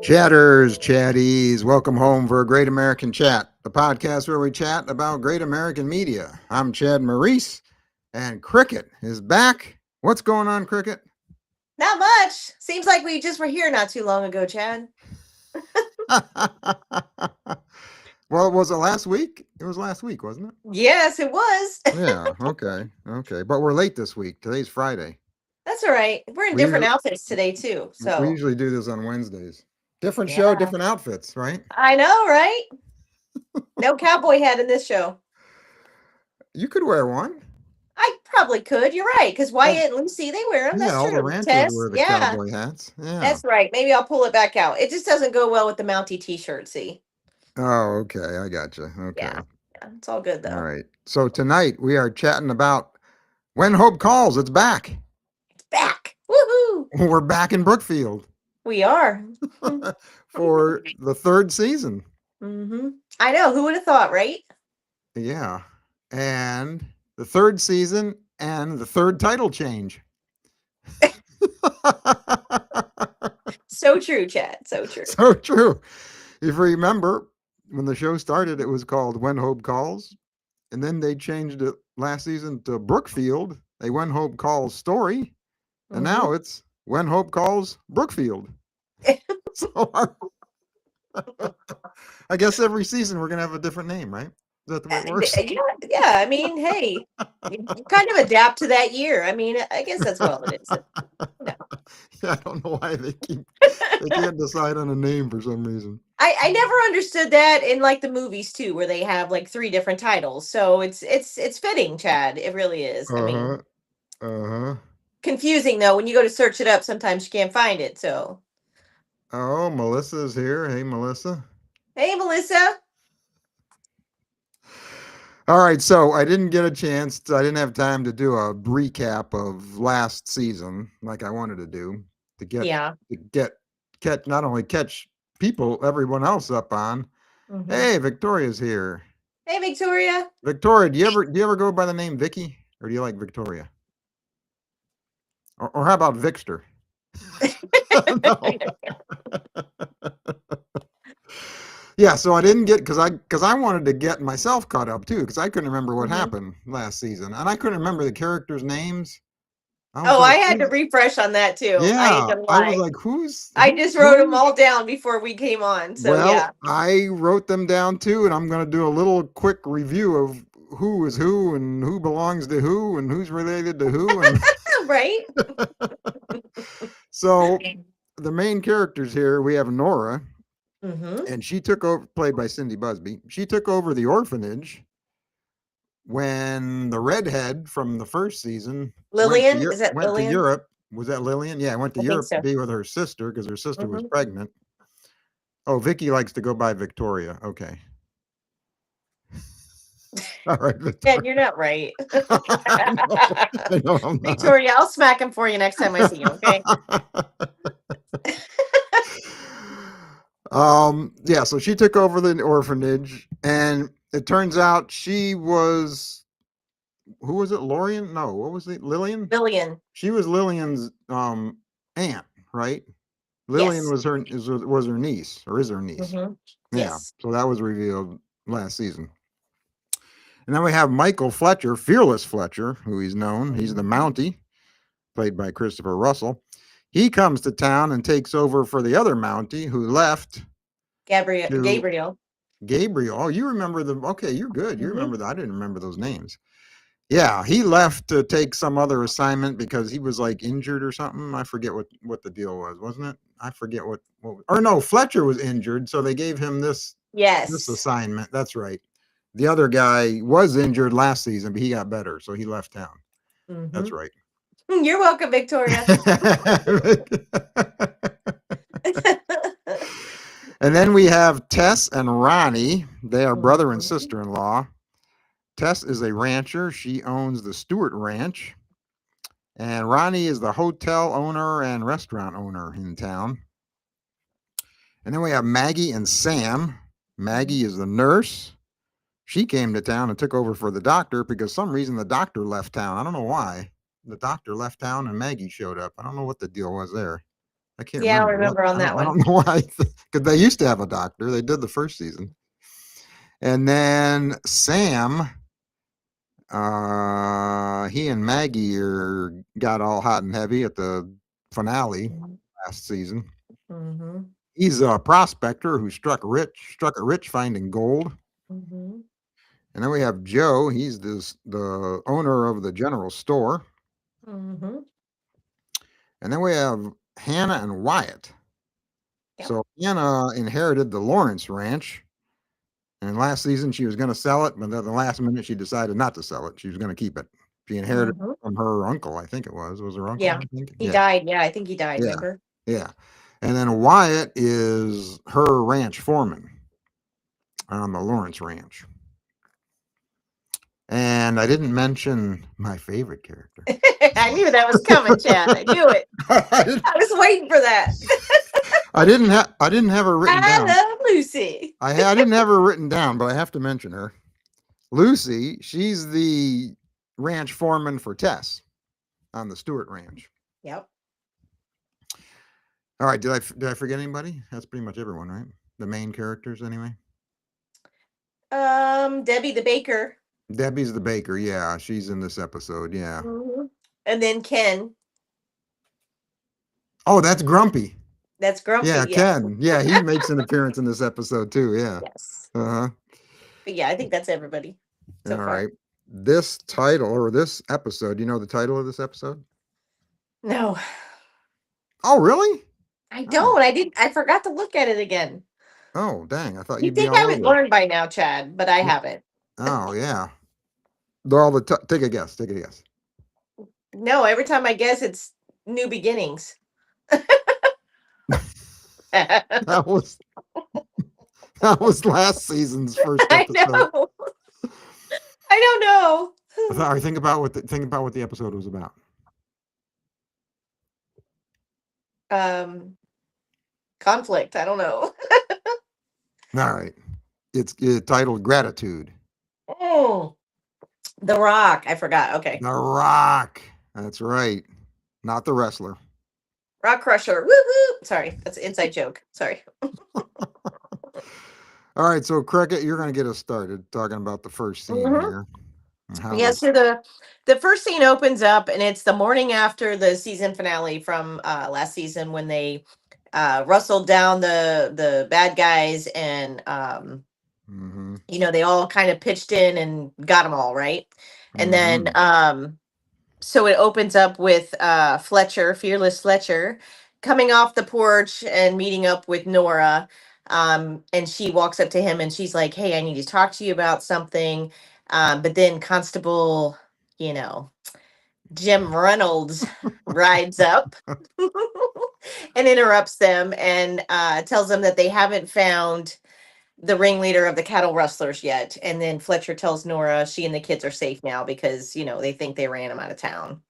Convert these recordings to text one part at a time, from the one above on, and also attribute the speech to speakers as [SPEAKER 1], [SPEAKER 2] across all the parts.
[SPEAKER 1] Chatters, chatties, welcome home for a Great American Chat, the podcast where we chat about great American media. I'm Chad Maurice, and Cricket is back. What's going on, Cricket?
[SPEAKER 2] Not much. Seems like we just were here not too long ago, Chad.
[SPEAKER 1] Well, was it last week? It was last week, wasn't it?
[SPEAKER 2] Yes, it was.
[SPEAKER 1] Yeah, okay. But we're late this week. Today's Friday.
[SPEAKER 2] That's all right. We're in
[SPEAKER 1] We
[SPEAKER 2] different
[SPEAKER 1] usually,
[SPEAKER 2] outfits today too.
[SPEAKER 1] we
[SPEAKER 2] So
[SPEAKER 1] usually do this on Wednesdays. Different show,
[SPEAKER 2] yeah,
[SPEAKER 1] different outfits, right?
[SPEAKER 2] I know, right? No cowboy hat in this show.
[SPEAKER 1] You could wear one.
[SPEAKER 2] I probably could. You're right, because
[SPEAKER 1] Oh,
[SPEAKER 2] Wyatt and Lucy they wear them.
[SPEAKER 1] yeah,
[SPEAKER 2] That's
[SPEAKER 1] all the
[SPEAKER 2] true.
[SPEAKER 1] ranchers
[SPEAKER 2] Tess,
[SPEAKER 1] wear the
[SPEAKER 2] yeah,
[SPEAKER 1] cowboy hats. Yeah.
[SPEAKER 2] that's right. Maybe I'll pull it back out. It just doesn't go well with the Mountie T-shirt. See?
[SPEAKER 1] Oh, okay. I gotcha.
[SPEAKER 2] Yeah,
[SPEAKER 1] Okay.
[SPEAKER 2] yeah, it's all good
[SPEAKER 1] All
[SPEAKER 2] though.
[SPEAKER 1] right. So tonight we are chatting about When Hope Calls. It's back.
[SPEAKER 2] It's back. Woohoo!
[SPEAKER 1] We're back in Brookfield
[SPEAKER 2] We are.
[SPEAKER 1] for the third season.
[SPEAKER 2] Mm-hmm. I know. Who would have thought, right?
[SPEAKER 1] Yeah. And the third season and the third title change.
[SPEAKER 2] So true, Chad. So true.
[SPEAKER 1] So true. If you remember, when the show started, it was called When Hope Calls. And then they changed it last season to Brookfield, a When Hope Calls story. And
[SPEAKER 2] Mm-hmm.
[SPEAKER 1] now it's When Hope Calls Brookfield. So I guess every season we're gonna have a different name, right? Is that the way it works?
[SPEAKER 2] Yeah, yeah. I mean, hey, you kind of adapt to that year. I mean, I guess that's well it is. No.
[SPEAKER 1] Yeah, I don't know why they can't decide on a name for some reason.
[SPEAKER 2] I never understood that in like the movies too, where they have like three different titles. So it's fitting, Chad. It really is. I
[SPEAKER 1] Uh
[SPEAKER 2] mean,
[SPEAKER 1] huh. Uh huh.
[SPEAKER 2] confusing though when you go to search it up. Sometimes you can't find it. So
[SPEAKER 1] Oh, Melissa's here. Hey, Melissa.
[SPEAKER 2] hey, Melissa.
[SPEAKER 1] All right, so I didn't get a chance. I didn't have time to do a recap of last season like I wanted to do
[SPEAKER 2] Yeah.
[SPEAKER 1] to get catch not only catch people everyone else up on.
[SPEAKER 2] Hmm.
[SPEAKER 1] Hey, Victoria's here.
[SPEAKER 2] Hey, Victoria.
[SPEAKER 1] Victoria, do you ever go by the name Vicky, or do you like Victoria, or how about Vixter? No. Yeah, so I didn't get because I wanted to get myself caught up too because I couldn't remember what
[SPEAKER 2] Hmm.
[SPEAKER 1] happened last season and I couldn't remember the characters' names. I was
[SPEAKER 2] Oh,
[SPEAKER 1] like,
[SPEAKER 2] I had to refresh on that too. I ain't
[SPEAKER 1] yeah,
[SPEAKER 2] gonna
[SPEAKER 1] I was
[SPEAKER 2] lie.
[SPEAKER 1] like, who's
[SPEAKER 2] I
[SPEAKER 1] who's
[SPEAKER 2] just wrote them
[SPEAKER 1] who?
[SPEAKER 2] all down before we came on. So
[SPEAKER 1] Well,
[SPEAKER 2] yeah.
[SPEAKER 1] I wrote them down too, and I'm going to do a little quick review of who is who and who belongs to who and who's related to who. And
[SPEAKER 2] Right?
[SPEAKER 1] so the main characters here we have Nora,
[SPEAKER 2] Mm-hmm.
[SPEAKER 1] and she took over, played by Cindy Busby. She took over the orphanage when the redhead from the first season
[SPEAKER 2] Lillian, is that
[SPEAKER 1] went to
[SPEAKER 2] Lillian?
[SPEAKER 1] Europe. Was that Lillian? Yeah, went to
[SPEAKER 2] I think
[SPEAKER 1] Europe to
[SPEAKER 2] so.
[SPEAKER 1] be with her sister because her sister was
[SPEAKER 2] Hmm.
[SPEAKER 1] pregnant. Oh, Vicky likes to go by Victoria. Okay. All right,
[SPEAKER 2] Yeah,
[SPEAKER 1] Victoria.
[SPEAKER 2] you're not right.
[SPEAKER 1] I know. I know I'm not.
[SPEAKER 2] Victoria, I'll smack him for you next time I see you, okay?
[SPEAKER 1] Yeah, so she took over the orphanage, and it turns out she was, who was it? Lorian? No, what was it? Lillian?
[SPEAKER 2] Lillian.
[SPEAKER 1] She was Lillian's aunt, right? Lillian
[SPEAKER 2] Yes.
[SPEAKER 1] was her niece, or is her niece.
[SPEAKER 2] Hmm.
[SPEAKER 1] Yeah,
[SPEAKER 2] Yes.
[SPEAKER 1] so that was revealed last season. And then we have Michael Fletcher, Fearless Fletcher, who he's known. He's the
[SPEAKER 2] Hmm.
[SPEAKER 1] Mountie, played by Christopher Russell. He comes to town and takes over for the other Mountie who left
[SPEAKER 2] Gabriel.
[SPEAKER 1] to
[SPEAKER 2] Gabriel.
[SPEAKER 1] Gabriel. Oh, you remember the, okay, you're good. You
[SPEAKER 2] Hmm.
[SPEAKER 1] remember that. I didn't remember those names. Yeah, he left to take some other assignment because he was like injured or something. I forget what the deal was, wasn't it? I forget or no, Fletcher was injured, so they gave him this
[SPEAKER 2] Yes.
[SPEAKER 1] assignment. That's right. The other guy was injured last season, but he got better, so he left town.
[SPEAKER 2] Hmm.
[SPEAKER 1] That's right.
[SPEAKER 2] You're welcome, Victoria.
[SPEAKER 1] And then we have Tess and Ronnie. They are brother and
[SPEAKER 2] Mhm.
[SPEAKER 1] sister in law. Tess is a rancher. She owns the Stewart Ranch. And Ronnie is the hotel owner and restaurant owner in town. And then we have Maggie and Sam. Maggie is the nurse. She came to town and took over for the doctor because some reason the doctor left town. I don't know why. The doctor left town and Maggie showed up. I don't know what the deal was there. I can't
[SPEAKER 2] Yeah, I don't
[SPEAKER 1] remember what.
[SPEAKER 2] remember on
[SPEAKER 1] I
[SPEAKER 2] that
[SPEAKER 1] don't. I
[SPEAKER 2] one.
[SPEAKER 1] don't know why. Because they used to have a doctor. They did the first season, and then Sam. He and Maggie got all hot and heavy at the finale last season.
[SPEAKER 2] Mm-hmm.
[SPEAKER 1] He's a prospector who struck it rich finding gold.
[SPEAKER 2] Mm-hmm.
[SPEAKER 1] And then we have Joe. He's the owner of the general store.
[SPEAKER 2] Mm-hmm.
[SPEAKER 1] And then we have Hannah and Wyatt.
[SPEAKER 2] Yep.
[SPEAKER 1] So Hannah inherited the Lawrence Ranch. And last season she was going to sell it, but at the last minute she decided not to sell it. She was going to keep it. She inherited
[SPEAKER 2] Mm-hmm.
[SPEAKER 1] it from her uncle, I think it was. Was her uncle,
[SPEAKER 2] Yeah.
[SPEAKER 1] I think?
[SPEAKER 2] He
[SPEAKER 1] Yeah.
[SPEAKER 2] died. Yeah, I think he died,
[SPEAKER 1] Yeah.
[SPEAKER 2] remember?
[SPEAKER 1] Yeah. And then Wyatt is her ranch foreman on the Lawrence Ranch. And I didn't mention my favorite character.
[SPEAKER 2] I knew that was coming, Chad. I knew it. I was waiting for that.
[SPEAKER 1] I didn't have her written
[SPEAKER 2] I
[SPEAKER 1] down.
[SPEAKER 2] love Lucy.
[SPEAKER 1] I didn't have her written down, but I have to mention her. Lucy, she's the ranch foreman for Tess on the Stewart Ranch.
[SPEAKER 2] Yep.
[SPEAKER 1] All right, did I forget anybody? That's pretty much everyone, right? The main characters, anyway.
[SPEAKER 2] Debbie the baker.
[SPEAKER 1] Debbie's the baker. Yeah, she's in this episode. Yeah.
[SPEAKER 2] Mm-hmm. And then Ken.
[SPEAKER 1] Oh, that's Grumpy.
[SPEAKER 2] That's Grumpy.
[SPEAKER 1] Yeah,
[SPEAKER 2] Yeah.
[SPEAKER 1] Ken. Yeah, he makes an appearance in this episode too. Yeah.
[SPEAKER 2] Yes.
[SPEAKER 1] Uh-huh.
[SPEAKER 2] But yeah, I think that's everybody so
[SPEAKER 1] All
[SPEAKER 2] far.
[SPEAKER 1] right. This title or this episode, you know the title of this episode?
[SPEAKER 2] No,
[SPEAKER 1] Oh, really?
[SPEAKER 2] I don't. I forgot to look at it again.
[SPEAKER 1] Oh, dang. I thought
[SPEAKER 2] You'd
[SPEAKER 1] you'd be
[SPEAKER 2] think I
[SPEAKER 1] all
[SPEAKER 2] would
[SPEAKER 1] over.
[SPEAKER 2] learn by now, Chad, but I haven't.
[SPEAKER 1] Oh, yeah. They're all take a guess. Take a guess.
[SPEAKER 2] No, every time I guess it's new beginnings.
[SPEAKER 1] That was last season's first
[SPEAKER 2] I
[SPEAKER 1] episode.
[SPEAKER 2] know. I don't know.
[SPEAKER 1] All right, think about what the episode was about.
[SPEAKER 2] Conflict. I don't know.
[SPEAKER 1] All right. It's titled Gratitude.
[SPEAKER 2] Oh, The Rock. I forgot. Okay.
[SPEAKER 1] The Rock. That's right. Not the wrestler.
[SPEAKER 2] Rock Crusher. Woo woo. Sorry, that's an inside joke. Sorry.
[SPEAKER 1] All right, so Cricket, you're going to get us started talking about the first scene here.
[SPEAKER 2] Yeah, so the first scene opens up and it's the morning after the season finale from last season when they rustled down the bad guys and they all kind of pitched in and got them all right. And then so it opens up with Fletcher, fearless Fletcher, coming off the porch and meeting up with Nora. And she walks up to him and she's like, "Hey, I need to talk to you about something." But then Constable, Jim Reynolds rides up and interrupts them and tells them that they haven't found the ringleader of the cattle rustlers yet. And then Fletcher tells Nora she and the kids are safe now because, they think they ran him out of town.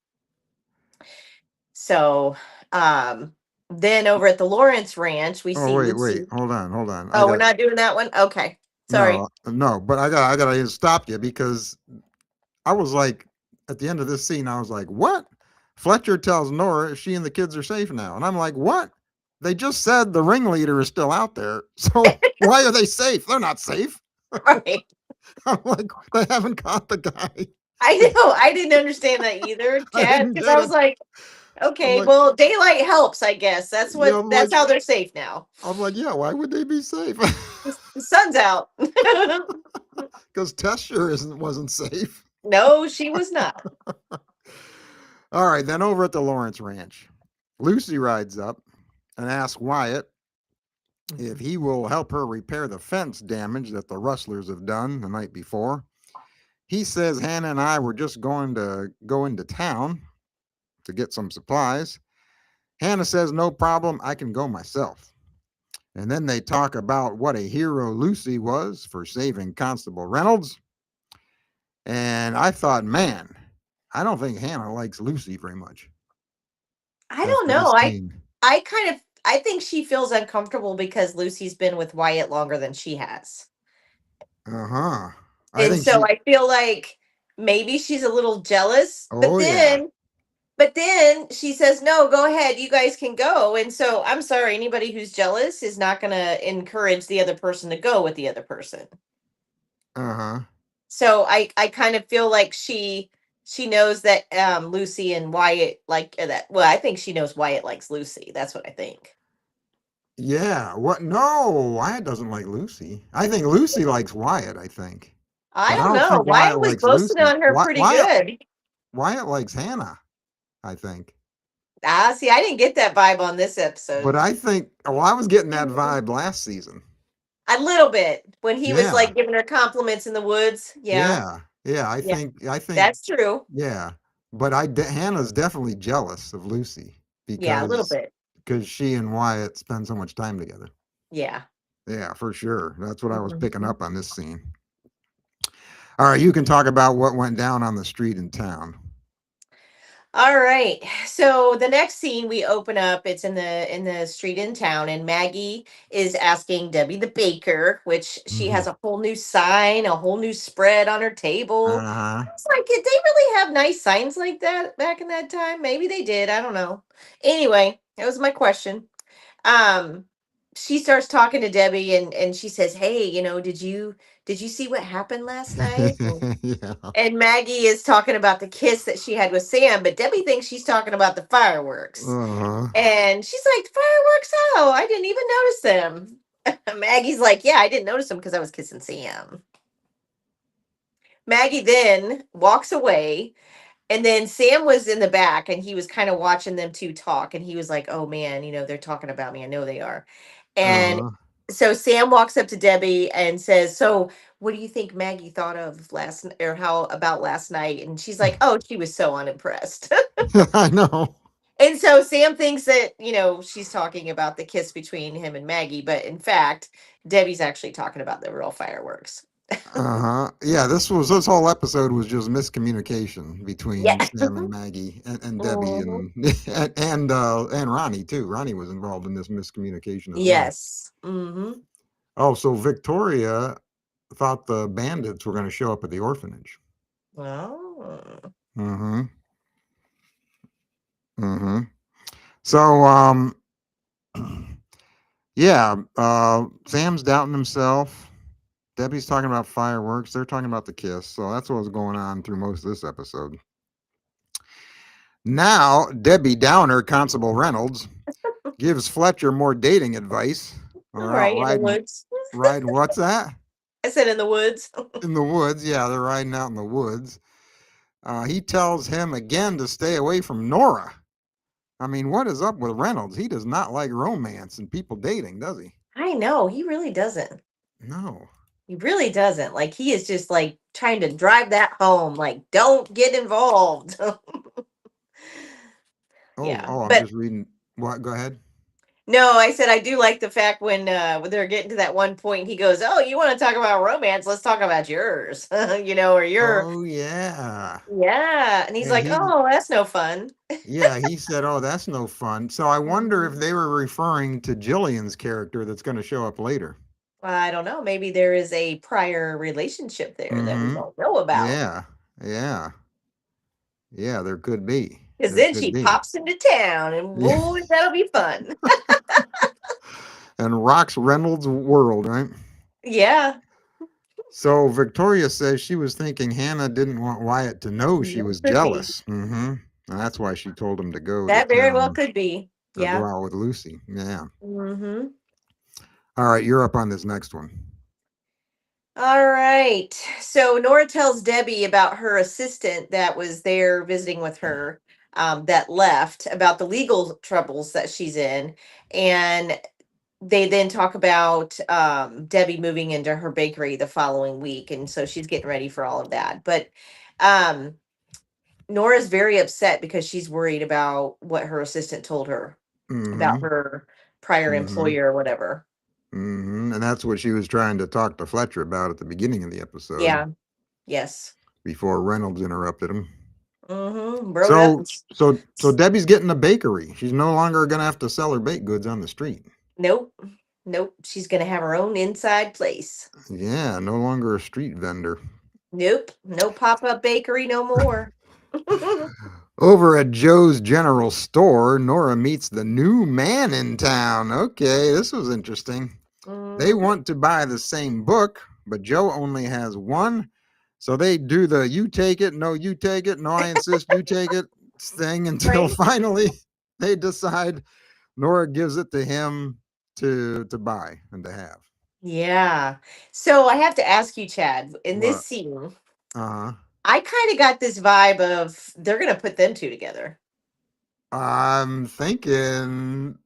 [SPEAKER 2] So then over at the Lawrence Ranch, we see Lucy.
[SPEAKER 1] Wait, hold on.
[SPEAKER 2] Oh, we're not doing that one? Okay. Sorry.
[SPEAKER 1] No, but I gotta stop you because I was like, at the end of this scene, I was like, what? Fletcher tells Nora she and the kids are safe now. And I'm like, what? They just said the ringleader is still out there. So why are they safe? They're not safe.
[SPEAKER 2] Right.
[SPEAKER 1] I'm like, they haven't caught the guy.
[SPEAKER 2] I know. I didn't understand that either, Chad, because I was like, okay, well, daylight helps, I guess. That's how they're safe now.
[SPEAKER 1] I'm like, yeah, why would they be safe?
[SPEAKER 2] The sun's out.
[SPEAKER 1] Because Tess sure wasn't safe.
[SPEAKER 2] No, she was not.
[SPEAKER 1] All right, then over at the Lawrence Ranch, Lucy rides up and asks Wyatt if he will help her repair the fence damage that the rustlers have done the night before. He says Hannah and I were just going to go into town to get some supplies. Hannah says, no problem, I can go myself. And then they talk about what a hero Lucy was for saving Constable Reynolds. And I thought, man, I don't think Hannah likes Lucy very much.
[SPEAKER 2] I don't know. I think she feels uncomfortable because Lucy's been with Wyatt longer than she has.
[SPEAKER 1] Uh-huh.
[SPEAKER 2] I feel like maybe she's a little jealous. But But then she says, "No, go ahead. You guys can go." And so I'm sorry, anybody who's jealous is not going to encourage the other person to go with the other person.
[SPEAKER 1] Uh-huh.
[SPEAKER 2] So I kind of feel like she knows that Lucy and Wyatt like that. Well, I think she knows Wyatt likes Lucy. That's what I think.
[SPEAKER 1] Yeah. What? No, Wyatt doesn't like Lucy. I think Lucy likes Wyatt, I think.
[SPEAKER 2] I
[SPEAKER 1] But I
[SPEAKER 2] don't
[SPEAKER 1] don't
[SPEAKER 2] know.
[SPEAKER 1] think Wyatt
[SPEAKER 2] Wyatt was
[SPEAKER 1] likes
[SPEAKER 2] boasting
[SPEAKER 1] Lucy.
[SPEAKER 2] on her pretty
[SPEAKER 1] Wyatt
[SPEAKER 2] good.
[SPEAKER 1] Wyatt likes Hannah, I think.
[SPEAKER 2] Ah, see, I didn't get that vibe on this
[SPEAKER 1] But
[SPEAKER 2] episode.
[SPEAKER 1] I think, well, I was getting that vibe last season.
[SPEAKER 2] A little bit when he was
[SPEAKER 1] Yeah.
[SPEAKER 2] like giving her compliments in the woods. Yeah,
[SPEAKER 1] Yeah. Yeah.
[SPEAKER 2] yeah,
[SPEAKER 1] I think,
[SPEAKER 2] that's true.
[SPEAKER 1] yeah. But Hannah's definitely jealous of Lucy
[SPEAKER 2] Yeah, a little bit.
[SPEAKER 1] because she and Wyatt spend so much time together.
[SPEAKER 2] Yeah.
[SPEAKER 1] Yeah, for sure. That's what I was picking
[SPEAKER 2] Mhm.
[SPEAKER 1] up on this scene. All right, you can talk about what went down on the street in town.
[SPEAKER 2] All right. So the next scene we open up, it's in the street in town, and Maggie is asking Debbie the baker, which she
[SPEAKER 1] Mhm.
[SPEAKER 2] has a whole new sign, a whole new spread on her table.
[SPEAKER 1] Uh-huh.
[SPEAKER 2] It's like, did they really have nice signs like that back in that time? Maybe they did. I don't know. Anyway, that was my question. um she starts talking to Debbie, and she says, "Hey, did you see what happened last night?"
[SPEAKER 1] Yeah.
[SPEAKER 2] And Maggie is talking about the kiss that she had with Sam, but Debbie thinks she's talking about the fireworks.
[SPEAKER 1] Uh-huh.
[SPEAKER 2] And she's like, "Fireworks? Oh, I didn't even notice them." Maggie's like, "Yeah, I didn't notice them because I was kissing Sam." Maggie then walks away, and then Sam was in the back, and he was kind of watching them two talk, and he was like, "Oh man, they're talking about me. I know they are." And
[SPEAKER 1] Uh-huh.
[SPEAKER 2] so Sam walks up to Debbie and says, "So, what do you think Maggie thought of or how about last night?" And she's like, "Oh, she was so unimpressed."
[SPEAKER 1] I know.
[SPEAKER 2] And so Sam thinks that, she's talking about the kiss between him and Maggie, but in fact, Debbie's actually talking about the real fireworks.
[SPEAKER 1] Uh-huh. Yeah, this whole episode was just miscommunication between
[SPEAKER 2] Yeah.
[SPEAKER 1] Sam and Maggie and Debbie
[SPEAKER 2] Mhm.
[SPEAKER 1] and and Ronnie too. Ronnie was involved in this miscommunication as well.
[SPEAKER 2] Yes. Hmm.
[SPEAKER 1] Oh, so Victoria thought the bandits were going to show up at the orphanage.
[SPEAKER 2] Oh.
[SPEAKER 1] Mm-hmm. Mm-hmm. So yeah, Sam's doubting himself. Debbie's talking about fireworks. They're talking about the kiss. So that's what was going on through most of this episode. Now, Debbie Downer, Constable Reynolds, gives Fletcher more dating advice.
[SPEAKER 2] All
[SPEAKER 1] They're out
[SPEAKER 2] right, in the
[SPEAKER 1] riding,
[SPEAKER 2] woods.
[SPEAKER 1] what's that?
[SPEAKER 2] I said in the woods.
[SPEAKER 1] In the woods. Yeah, they're riding out in the woods. He tells him again to stay away from Nora. I mean, what is up with Reynolds? He does not like romance and people dating, does he?
[SPEAKER 2] I know, he really doesn't.
[SPEAKER 1] No.
[SPEAKER 2] He really doesn't. Like, he is just like trying to drive that home. Like, don't get involved.
[SPEAKER 1] Oh,
[SPEAKER 2] Yeah.
[SPEAKER 1] oh, I'm
[SPEAKER 2] But
[SPEAKER 1] just reading. What? Go ahead.
[SPEAKER 2] no, I said I do like the fact when they're getting to that one point, he goes, "Oh, you want to talk about romance? Let's talk about yours." Or your
[SPEAKER 1] Oh yeah.
[SPEAKER 2] yeah. And he's
[SPEAKER 1] And
[SPEAKER 2] like,
[SPEAKER 1] he
[SPEAKER 2] "Oh, that's no fun."
[SPEAKER 1] Yeah, he said, "Oh, that's no fun." So I wonder if
[SPEAKER 2] Mhm.
[SPEAKER 1] they were referring to Jillian's character that's going to show up later.
[SPEAKER 2] I don't know. Maybe there is a prior relationship there that we
[SPEAKER 1] Mm-hmm.
[SPEAKER 2] don't know about.
[SPEAKER 1] Yeah. Yeah. Yeah, there could be.
[SPEAKER 2] Because
[SPEAKER 1] There
[SPEAKER 2] then
[SPEAKER 1] could
[SPEAKER 2] she
[SPEAKER 1] be.
[SPEAKER 2] pops into town, and
[SPEAKER 1] Yeah.
[SPEAKER 2] whoa, that'll be fun.
[SPEAKER 1] And rocks Reynolds' world, right?
[SPEAKER 2] Yeah,
[SPEAKER 1] So Victoria says she was thinking Hannah didn't want Wyatt to know she
[SPEAKER 2] that
[SPEAKER 1] was
[SPEAKER 2] could be.
[SPEAKER 1] jealous. Mm-hmm. And that's why she told him to go to
[SPEAKER 2] That very well
[SPEAKER 1] town
[SPEAKER 2] could be.
[SPEAKER 1] or go
[SPEAKER 2] Yeah.
[SPEAKER 1] out with Lucy. Yeah.
[SPEAKER 2] Hmm.
[SPEAKER 1] All right, you're up on this next one.
[SPEAKER 2] All right. So Nora tells Debbie about her assistant that was there visiting with her, that left, about the legal troubles that she's in. And they then talk about Debbie moving into her bakery the following week. And so she's getting ready for all of that. But um, Nora's very upset because she's worried about what her assistant told her about
[SPEAKER 1] Mm-hmm.
[SPEAKER 2] her prior
[SPEAKER 1] Mm-hmm.
[SPEAKER 2] employer or whatever.
[SPEAKER 1] Mm-hmm. And that's what she was trying to talk to Fletcher about at the beginning of the episode
[SPEAKER 2] Yeah. Yes.
[SPEAKER 1] before Reynolds interrupted him.
[SPEAKER 2] Mm-hmm. Broed up.
[SPEAKER 1] So Debbie's getting a bakery. She's no longer gonna have to sell her baked goods on the street.
[SPEAKER 2] Nope. Nope. She's going to have her own inside place.
[SPEAKER 1] Yeah, no longer a street vendor.
[SPEAKER 2] Nope. No pop up bakery no more.
[SPEAKER 1] Over at Joe's General Store, Nora meets the new man in town. Okay, this was interesting. They
[SPEAKER 2] Mhm.
[SPEAKER 1] want to buy the same book, but Joe only has one. So they do the you take it, no, you take it, no, I insist you take it thing until
[SPEAKER 2] Right?
[SPEAKER 1] finally they decide Nora gives it to him to buy and to have.
[SPEAKER 2] Yeah. So I have to ask you, Chad, in this
[SPEAKER 1] What?
[SPEAKER 2] scene,
[SPEAKER 1] Uh huh.
[SPEAKER 2] I kind of got this vibe of they're going to put them two together.
[SPEAKER 1] I'm thinking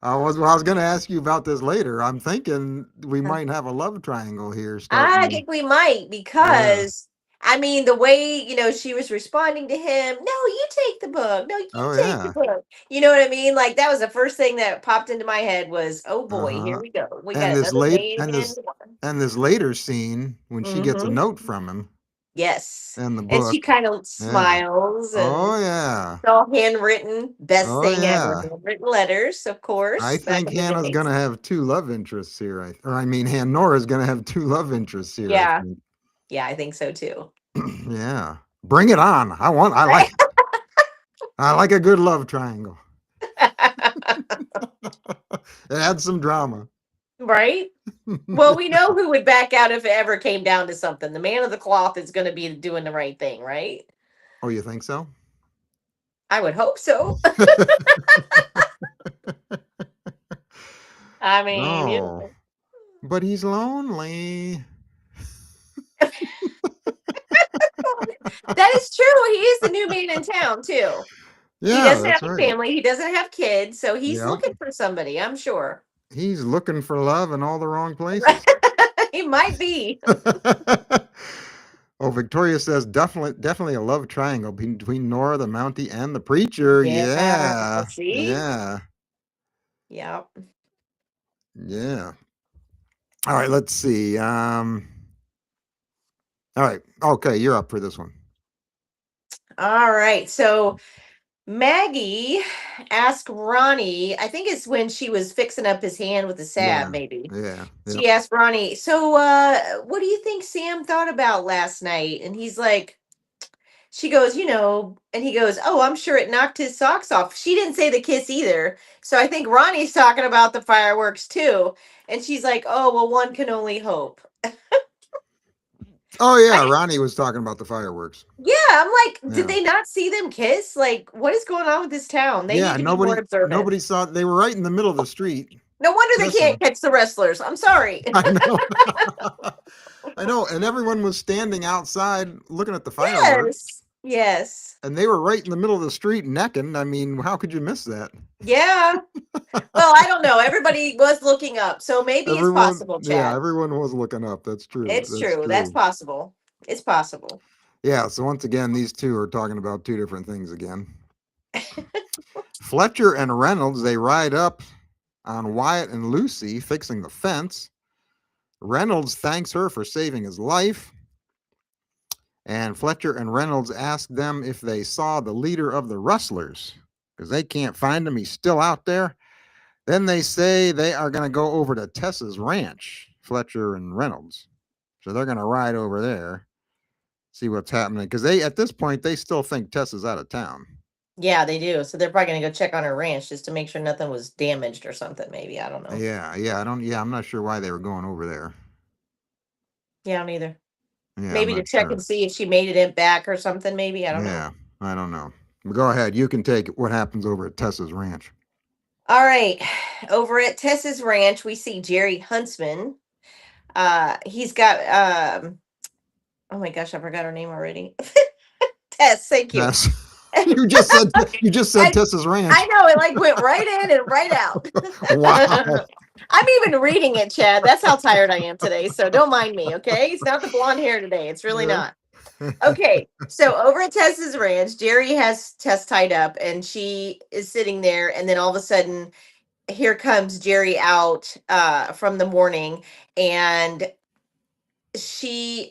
[SPEAKER 1] I was going to ask you about this later. I'm thinking we might have a love triangle here
[SPEAKER 2] I
[SPEAKER 1] starting.
[SPEAKER 2] think we might
[SPEAKER 1] Yeah.
[SPEAKER 2] because I mean the way she was responding to him. No, you take the book. No, you
[SPEAKER 1] Oh
[SPEAKER 2] take the
[SPEAKER 1] yeah.
[SPEAKER 2] book. You know what I mean? Like that was the first thing that popped into my head was, oh boy, here
[SPEAKER 1] Uh-huh.
[SPEAKER 2] we go. We
[SPEAKER 1] And
[SPEAKER 2] got
[SPEAKER 1] this
[SPEAKER 2] another
[SPEAKER 1] late
[SPEAKER 2] man in one.
[SPEAKER 1] and this later scene when she gets a
[SPEAKER 2] Mm-hmm.
[SPEAKER 1] note from him
[SPEAKER 2] Yes,
[SPEAKER 1] and the
[SPEAKER 2] and she
[SPEAKER 1] book.
[SPEAKER 2] kind of
[SPEAKER 1] Yeah.
[SPEAKER 2] smiles and
[SPEAKER 1] Oh yeah.
[SPEAKER 2] it's all handwritten. Best
[SPEAKER 1] Oh
[SPEAKER 2] thing ever.
[SPEAKER 1] yeah.
[SPEAKER 2] Handwritten letters, of
[SPEAKER 1] I
[SPEAKER 2] course, back
[SPEAKER 1] think
[SPEAKER 2] in the
[SPEAKER 1] Hannah's
[SPEAKER 2] days.
[SPEAKER 1] gonna have two love interests here. Or I mean, Nora's gonna have two love interests here. I
[SPEAKER 2] Yeah,
[SPEAKER 1] think.
[SPEAKER 2] yeah, I think so too.
[SPEAKER 1] Yeah. Bring it on. I like it. I like a good love triangle. It adds some drama.
[SPEAKER 2] Right? Well, we know who would back out if it ever came down to something. The man of the cloth is going to be doing the right thing, right?
[SPEAKER 1] Oh, you think so?
[SPEAKER 2] I would hope so. I mean,
[SPEAKER 1] No. But he's lonely.
[SPEAKER 2] that is true. He is the new man in town, too. He
[SPEAKER 1] Yeah,
[SPEAKER 2] doesn't
[SPEAKER 1] that's
[SPEAKER 2] have a
[SPEAKER 1] right.
[SPEAKER 2] family, he doesn't have kids, so he's
[SPEAKER 1] Yep.
[SPEAKER 2] looking for somebody, I'm sure.
[SPEAKER 1] He's looking for love in all the wrong places.
[SPEAKER 2] He might be.
[SPEAKER 1] Oh, Victoria says definitely a love triangle between Nora, the Mountie, and the preacher.
[SPEAKER 2] Yeah.
[SPEAKER 1] Yeah.
[SPEAKER 2] See?
[SPEAKER 1] Yeah.
[SPEAKER 2] Yeah.
[SPEAKER 1] Yeah. All right, let's see. All right. Okay, you're up for this one.
[SPEAKER 2] All right. So Maggie asked Ronnie, I think it's when she was fixing up his hand with the salve,
[SPEAKER 1] Yeah.
[SPEAKER 2] maybe.
[SPEAKER 1] Yeah. Yep.
[SPEAKER 2] She asked Ronnie, so what do you think Sam thought about last night? And he's like, she goes, and he goes, oh, I'm sure it knocked his socks off. She didn't say the kiss either. So I think Ronnie's talking about the fireworks too. And she's like, oh, well, one can only hope.
[SPEAKER 1] Oh yeah,
[SPEAKER 2] I,
[SPEAKER 1] Ronnie was talking about the fireworks.
[SPEAKER 2] yeah, I'm like, did
[SPEAKER 1] Yeah.
[SPEAKER 2] they not see them kiss? Like, what is going on with this town? They
[SPEAKER 1] Yeah,
[SPEAKER 2] need to be more observant.
[SPEAKER 1] nobody saw they were right in the middle of the street
[SPEAKER 2] No wonder they can't
[SPEAKER 1] kissing.
[SPEAKER 2] catch the wrestlers. I'm sorry.
[SPEAKER 1] I know. I know, and everyone was standing outside looking at the fireworks,
[SPEAKER 2] Yes. Yes.
[SPEAKER 1] and they were right in the middle of the street necking. I mean, how could you miss that?
[SPEAKER 2] Yeah. Well, I don't know. Everybody was looking up. So maybe it's possible,
[SPEAKER 1] Yeah,
[SPEAKER 2] Chad.
[SPEAKER 1] everyone was looking up. That's true.
[SPEAKER 2] It's
[SPEAKER 1] That's
[SPEAKER 2] true. That's
[SPEAKER 1] true.
[SPEAKER 2] possible. It's possible.
[SPEAKER 1] Yeah, so once again, these two are talking about two different things again. Fletcher and Reynolds, they ride up on Wyatt and Lucy fixing the fence. Reynolds thanks her for saving his life. And Fletcher and Reynolds ask them if they saw the leader of the rustlers because they can't find him. He's still out there. Then they say they are going to go over to Tess's ranch, Fletcher and Reynolds. So they're going to ride over there, see what's happening. Because at this point, they still think Tess is out of town.
[SPEAKER 2] Yeah, they do. So they're probably gonna go check on her ranch just to make sure nothing was damaged or something. Maybe I don't know.
[SPEAKER 1] Yeah, I'm not sure why they were going over there.
[SPEAKER 2] Yeah, I don't either.
[SPEAKER 1] Yeah, I'm
[SPEAKER 2] Maybe to
[SPEAKER 1] not
[SPEAKER 2] check and
[SPEAKER 1] sure.
[SPEAKER 2] see if she made it in back or something. Maybe I don't know.
[SPEAKER 1] Yeah, I don't know. But go ahead. You can take what happens over at Tess's ranch.
[SPEAKER 2] All right. Over at Tess's ranch, we see Jerry Huntsman. He's got oh my gosh, I forgot her name already. Tess, thank you.
[SPEAKER 1] Tess. You just said
[SPEAKER 2] I
[SPEAKER 1] Tess's ranch.
[SPEAKER 2] I know it like went right in and right out.
[SPEAKER 1] Wow.
[SPEAKER 2] I'm even reading it, Chad. That's how tired I am today. So don't mind me, okay? It's not the blonde hair today. It's really
[SPEAKER 1] Yeah.
[SPEAKER 2] not. Okay. So over at Tess's ranch, Jerry has Tess tied up and she is sitting there, and then all of a sudden here comes Jerry out from the morning, and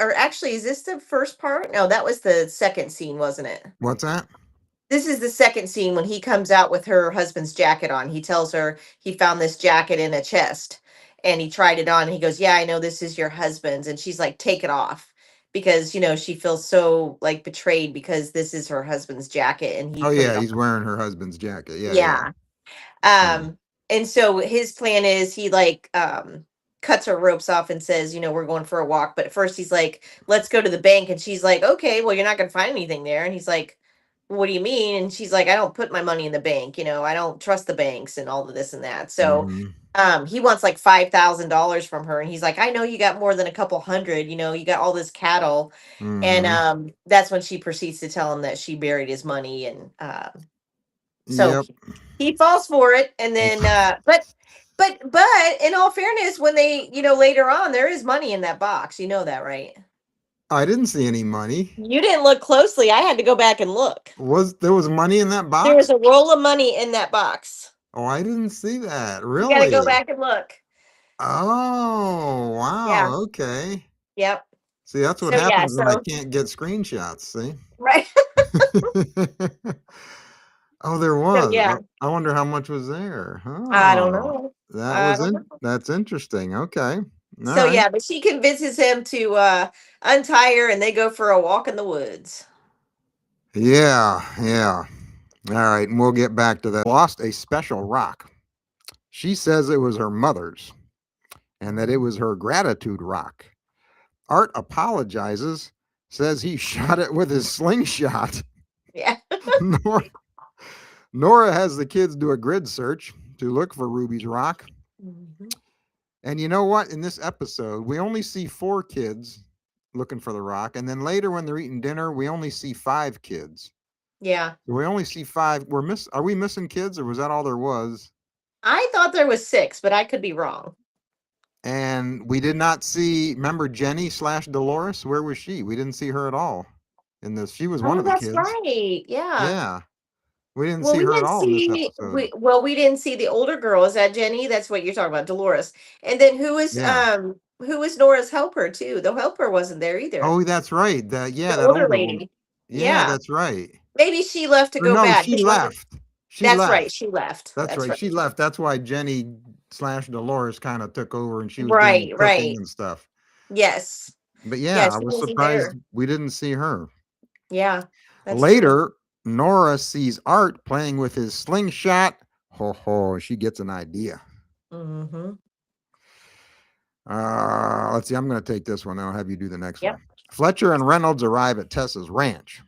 [SPEAKER 2] or actually, is this the first part? No, that was the second scene, wasn't it?
[SPEAKER 1] What's that?
[SPEAKER 2] This is the second scene when he comes out with her husband's jacket on. He tells her he found this jacket in a chest and he tried it on and he goes, yeah, I know this is your husband's. And she's like, take it off. because she feels so like betrayed because this is her husband's jacket and he
[SPEAKER 1] Oh
[SPEAKER 2] put
[SPEAKER 1] yeah,
[SPEAKER 2] it on.
[SPEAKER 1] he's wearing her husband's jacket. Yeah, yeah,
[SPEAKER 2] Yeah.
[SPEAKER 1] yeah.
[SPEAKER 2] And so his plan is he like cuts her ropes off and says, we're going for a walk. But at first he's like, let's go to the bank. And she's like, okay, well, you're not gonna find anything there. And he's like, what do you mean? And she's like, I don't put my money in the bank, I don't trust the banks and all of this and that. So
[SPEAKER 1] Hmm.
[SPEAKER 2] he wants like $5,000 from her, and he's like, I know you got more than a couple hundred, you got all this cattle. And
[SPEAKER 1] Hmm.
[SPEAKER 2] that's when she proceeds to tell him that she buried his money. And so
[SPEAKER 1] Yep.
[SPEAKER 2] he falls for it, and then but in all fairness, when they later on, there is money in that box. You know that, right?
[SPEAKER 1] I didn't see any money.
[SPEAKER 2] You didn't look closely. I had to go back and look.
[SPEAKER 1] Was there was money in that
[SPEAKER 2] There
[SPEAKER 1] box?
[SPEAKER 2] was a roll of money in that box.
[SPEAKER 1] Oh, I didn't see that.
[SPEAKER 2] You got to go
[SPEAKER 1] Really?
[SPEAKER 2] back and look.
[SPEAKER 1] Oh,
[SPEAKER 2] Yeah.
[SPEAKER 1] wow. Okay.
[SPEAKER 2] Yep.
[SPEAKER 1] See, that's what
[SPEAKER 2] So yeah.
[SPEAKER 1] happens when I
[SPEAKER 2] So
[SPEAKER 1] can't get screenshots. See?
[SPEAKER 2] right.
[SPEAKER 1] Oh, there
[SPEAKER 2] So
[SPEAKER 1] was.
[SPEAKER 2] yeah.
[SPEAKER 1] I wonder how much was there.
[SPEAKER 2] I don't
[SPEAKER 1] Oh,
[SPEAKER 2] know.
[SPEAKER 1] that
[SPEAKER 2] I
[SPEAKER 1] was
[SPEAKER 2] don't
[SPEAKER 1] in.
[SPEAKER 2] know.
[SPEAKER 1] That's interesting. Okay. All
[SPEAKER 2] So
[SPEAKER 1] right.
[SPEAKER 2] yeah, but she convinces him to untie her, and they go for a walk in the woods.
[SPEAKER 1] Yeah. Yeah. All right. And we'll get back to that. Lost a special rock. She says it was her mother's and that it was her gratitude rock. Art apologizes, says he shot it with his slingshot.
[SPEAKER 2] Yeah.
[SPEAKER 1] Nora, Nora has the kids do a grid search to look for Ruby's rock.
[SPEAKER 2] Mhm.
[SPEAKER 1] And you know what? In this episode, we only see 4 kids looking for the rock. And then later, when they're eating dinner, we only see 5 kids.
[SPEAKER 2] Yeah.
[SPEAKER 1] We only see 5. Are we missing kids, or was that all there was?
[SPEAKER 2] I thought there was 6, but I could be wrong.
[SPEAKER 1] And we did not see. Remember Jenny slash Dolores? Where was she? We didn't see her at all in this. She was one
[SPEAKER 2] Oh,
[SPEAKER 1] of the
[SPEAKER 2] that's
[SPEAKER 1] kids.
[SPEAKER 2] right. Yeah.
[SPEAKER 1] Yeah, we didn't
[SPEAKER 2] Well,
[SPEAKER 1] see
[SPEAKER 2] we
[SPEAKER 1] her at
[SPEAKER 2] didn't
[SPEAKER 1] all in this
[SPEAKER 2] see
[SPEAKER 1] episode.
[SPEAKER 2] we didn't see the older girl. Is that Jenny? That's what you're talking about, Dolores. And then
[SPEAKER 1] Yeah.
[SPEAKER 2] who is Nora's helper too? The helper wasn't there either.
[SPEAKER 1] Oh, that's right.
[SPEAKER 2] The
[SPEAKER 1] That
[SPEAKER 2] older
[SPEAKER 1] older woman.
[SPEAKER 2] lady.
[SPEAKER 1] Yeah,
[SPEAKER 2] Yeah.
[SPEAKER 1] that's right.
[SPEAKER 2] Maybe she left to
[SPEAKER 1] Or
[SPEAKER 2] go
[SPEAKER 1] no,
[SPEAKER 2] back.
[SPEAKER 1] she
[SPEAKER 2] 'Cause
[SPEAKER 1] left. She
[SPEAKER 2] that's right.
[SPEAKER 1] left.
[SPEAKER 2] She left.
[SPEAKER 1] That's
[SPEAKER 2] That's
[SPEAKER 1] right.
[SPEAKER 2] right.
[SPEAKER 1] She left. That's why Jenny slash Dolores kind of took over and she was doing the
[SPEAKER 2] Right,
[SPEAKER 1] cooking
[SPEAKER 2] right.
[SPEAKER 1] and stuff.
[SPEAKER 2] Yes.
[SPEAKER 1] But
[SPEAKER 2] Yeah,
[SPEAKER 1] yeah, I
[SPEAKER 2] she
[SPEAKER 1] was
[SPEAKER 2] wasn't
[SPEAKER 1] surprised
[SPEAKER 2] there.
[SPEAKER 1] we didn't see her.
[SPEAKER 2] Yeah, that's true.
[SPEAKER 1] Later, Nora sees Art playing with his slingshot. Ho ho, she gets an idea.
[SPEAKER 2] Mm-hmm.
[SPEAKER 1] Let's see. I'm going to take this one. I'll have you do the next
[SPEAKER 2] Yep.
[SPEAKER 1] one. Fletcher and Reynolds arrive at Tessa's ranch.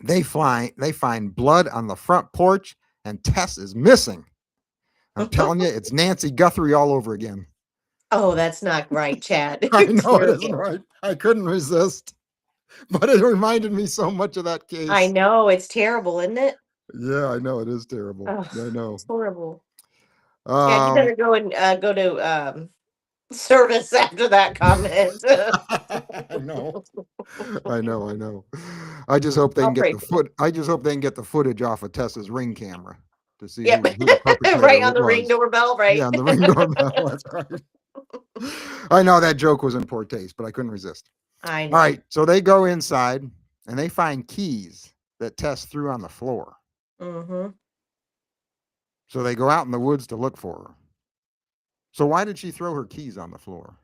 [SPEAKER 1] They find blood on the front porch, and Tess is missing. I'm telling you, it's Nancy Guthrie all over again.
[SPEAKER 2] Oh, that's not right, Chad.
[SPEAKER 1] I
[SPEAKER 2] You're
[SPEAKER 1] know it isn't
[SPEAKER 2] terrible.
[SPEAKER 1] right. I couldn't resist, but it reminded me so much of that
[SPEAKER 2] I
[SPEAKER 1] case.
[SPEAKER 2] know it's terrible, isn't it?
[SPEAKER 1] Yeah, I know it is terrible.
[SPEAKER 2] Oh,
[SPEAKER 1] I know.
[SPEAKER 2] it's horrible. Chad, you
[SPEAKER 1] Um,
[SPEAKER 2] better go and go to service after that comment.
[SPEAKER 1] I know. I know. I know. I just hope they can
[SPEAKER 2] I'll
[SPEAKER 1] get
[SPEAKER 2] pray
[SPEAKER 1] the
[SPEAKER 2] for you.
[SPEAKER 1] foot. I just hope they can get the footage off of Tessa's ring camera to see
[SPEAKER 2] Yep.
[SPEAKER 1] who the perpetrator
[SPEAKER 2] Right on the ring
[SPEAKER 1] was.
[SPEAKER 2] doorbell,
[SPEAKER 1] Yeah,
[SPEAKER 2] right?
[SPEAKER 1] on the ring doorbell. That's right. I know that joke was in poor taste, but I couldn't resist.
[SPEAKER 2] I
[SPEAKER 1] All
[SPEAKER 2] know.
[SPEAKER 1] right, so they go inside and they find keys that Tess threw on the floor.
[SPEAKER 2] Mm-hmm.
[SPEAKER 1] So they go out in the woods to look for her. So why did she throw her keys on the floor?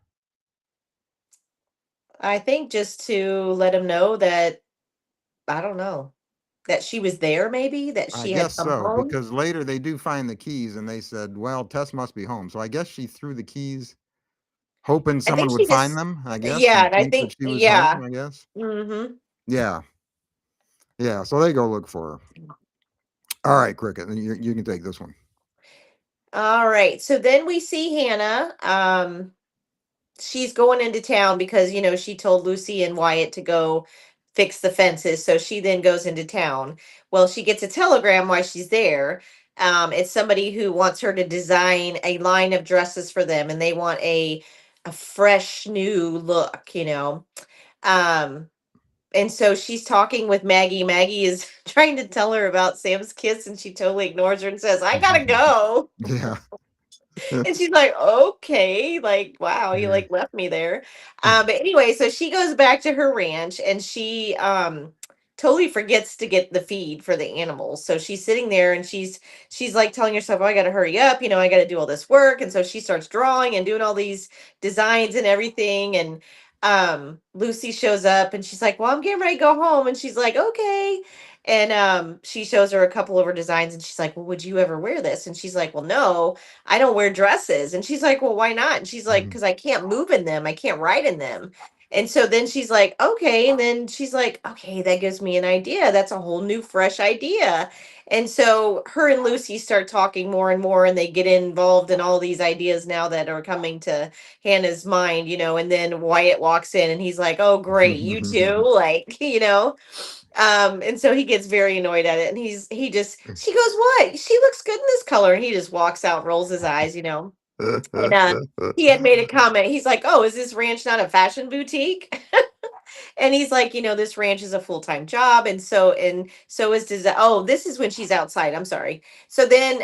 [SPEAKER 2] I think just to let him know that, I don't know, that she was there, maybe that
[SPEAKER 1] I
[SPEAKER 2] she had
[SPEAKER 1] guess
[SPEAKER 2] come
[SPEAKER 1] so,
[SPEAKER 2] home.
[SPEAKER 1] because later they do find the keys and they said, well, Tess must be home. So I guess she threw the keys hoping
[SPEAKER 2] I think
[SPEAKER 1] someone would
[SPEAKER 2] she
[SPEAKER 1] find
[SPEAKER 2] just,
[SPEAKER 1] them, I guess,
[SPEAKER 2] yeah,
[SPEAKER 1] and
[SPEAKER 2] and I
[SPEAKER 1] think that
[SPEAKER 2] think,
[SPEAKER 1] she was home,
[SPEAKER 2] yeah.
[SPEAKER 1] I guess.
[SPEAKER 2] Mm-hmm.
[SPEAKER 1] Yeah. Yeah. So they go look for her. All right, Cricket, you can take this one.
[SPEAKER 2] All right. So then we see Hannah. She's going into town because she told Lucy and Wyatt to go fix the fences. So she then goes into town. Well, she gets a telegram while she's there. It's somebody who wants her to design a line of dresses for them, and they want a fresh new look. Um, and so she's talking with Maggie. Maggie is trying to tell her about Sam's kiss, and she totally ignores her and says, "I gotta go."
[SPEAKER 1] Yeah.
[SPEAKER 2] And she's like, okay, like, wow, you
[SPEAKER 1] Yeah.
[SPEAKER 2] like left me there. But anyway, so she goes back to her ranch, and she totally forgets to get the feed for the animals. So she's sitting there, and she's like telling herself, oh, I gotta hurry up, I gotta do all this work. And so she starts drawing and doing all these designs and everything. And Lucy shows up and she's like, "Well, I'm getting ready to go home." And she's like, "Okay." And she shows her a couple of her designs and she's like, "Well, would you ever wear this?" And she's like, "Well, no, I don't wear dresses." And she's like, "Well, why not?" And she's like,
[SPEAKER 1] Mhm.
[SPEAKER 2] "Because I can't move in them. I can't ride in them." And so then she's like, "Okay." And then she's like, "Okay, that gives me an idea. That's a whole new, fresh idea." And so her and Lucy start talking more and more, and they get involved in all these ideas now that are coming to Hannah's mind, and then Wyatt walks in and he's like, "Oh, great, you too." Like, and so he gets very annoyed at it, and she goes, "What? She looks good in this color." And he just walks out, rolls his eyes. And he had made a comment. He's like, "Oh, is this ranch not a fashion boutique?" And he's like, "This ranch is a full-time job." And so is design. Oh, this is when she's outside. I'm sorry. So then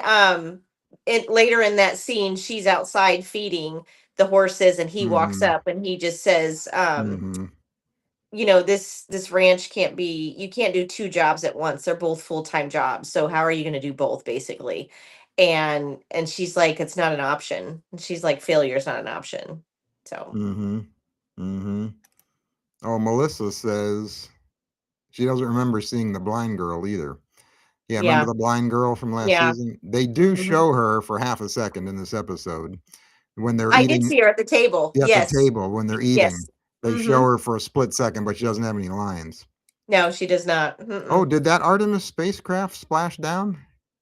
[SPEAKER 2] it later in that scene, she's outside feeding the horses, and he walks
[SPEAKER 1] Mhm.
[SPEAKER 2] up and he just says,
[SPEAKER 1] Mhm.
[SPEAKER 2] this ranch can't be, you can't do two jobs at once. They're both full-time jobs. So how are you going to do both, basically? And she's like, "It's not an option." And she's like, "Failure is not an option." So
[SPEAKER 1] Mhm. Mhm. Oh, Melissa says she doesn't remember seeing the blind girl either. Yeah, remember
[SPEAKER 2] yeah,
[SPEAKER 1] the blind girl from last
[SPEAKER 2] yeah.
[SPEAKER 1] season? They do
[SPEAKER 2] Mhm.
[SPEAKER 1] show her for half a second in this episode when they're
[SPEAKER 2] I did
[SPEAKER 1] eating
[SPEAKER 2] see her at the table.
[SPEAKER 1] at the
[SPEAKER 2] Yes.
[SPEAKER 1] table when they're eating.
[SPEAKER 2] Yes.
[SPEAKER 1] They show
[SPEAKER 2] Mhm.
[SPEAKER 1] her for a split second, but she doesn't have any lines.
[SPEAKER 2] No, she does not.
[SPEAKER 1] Oh,
[SPEAKER 2] Mm-mm.
[SPEAKER 1] did that Artemis spacecraft splash down?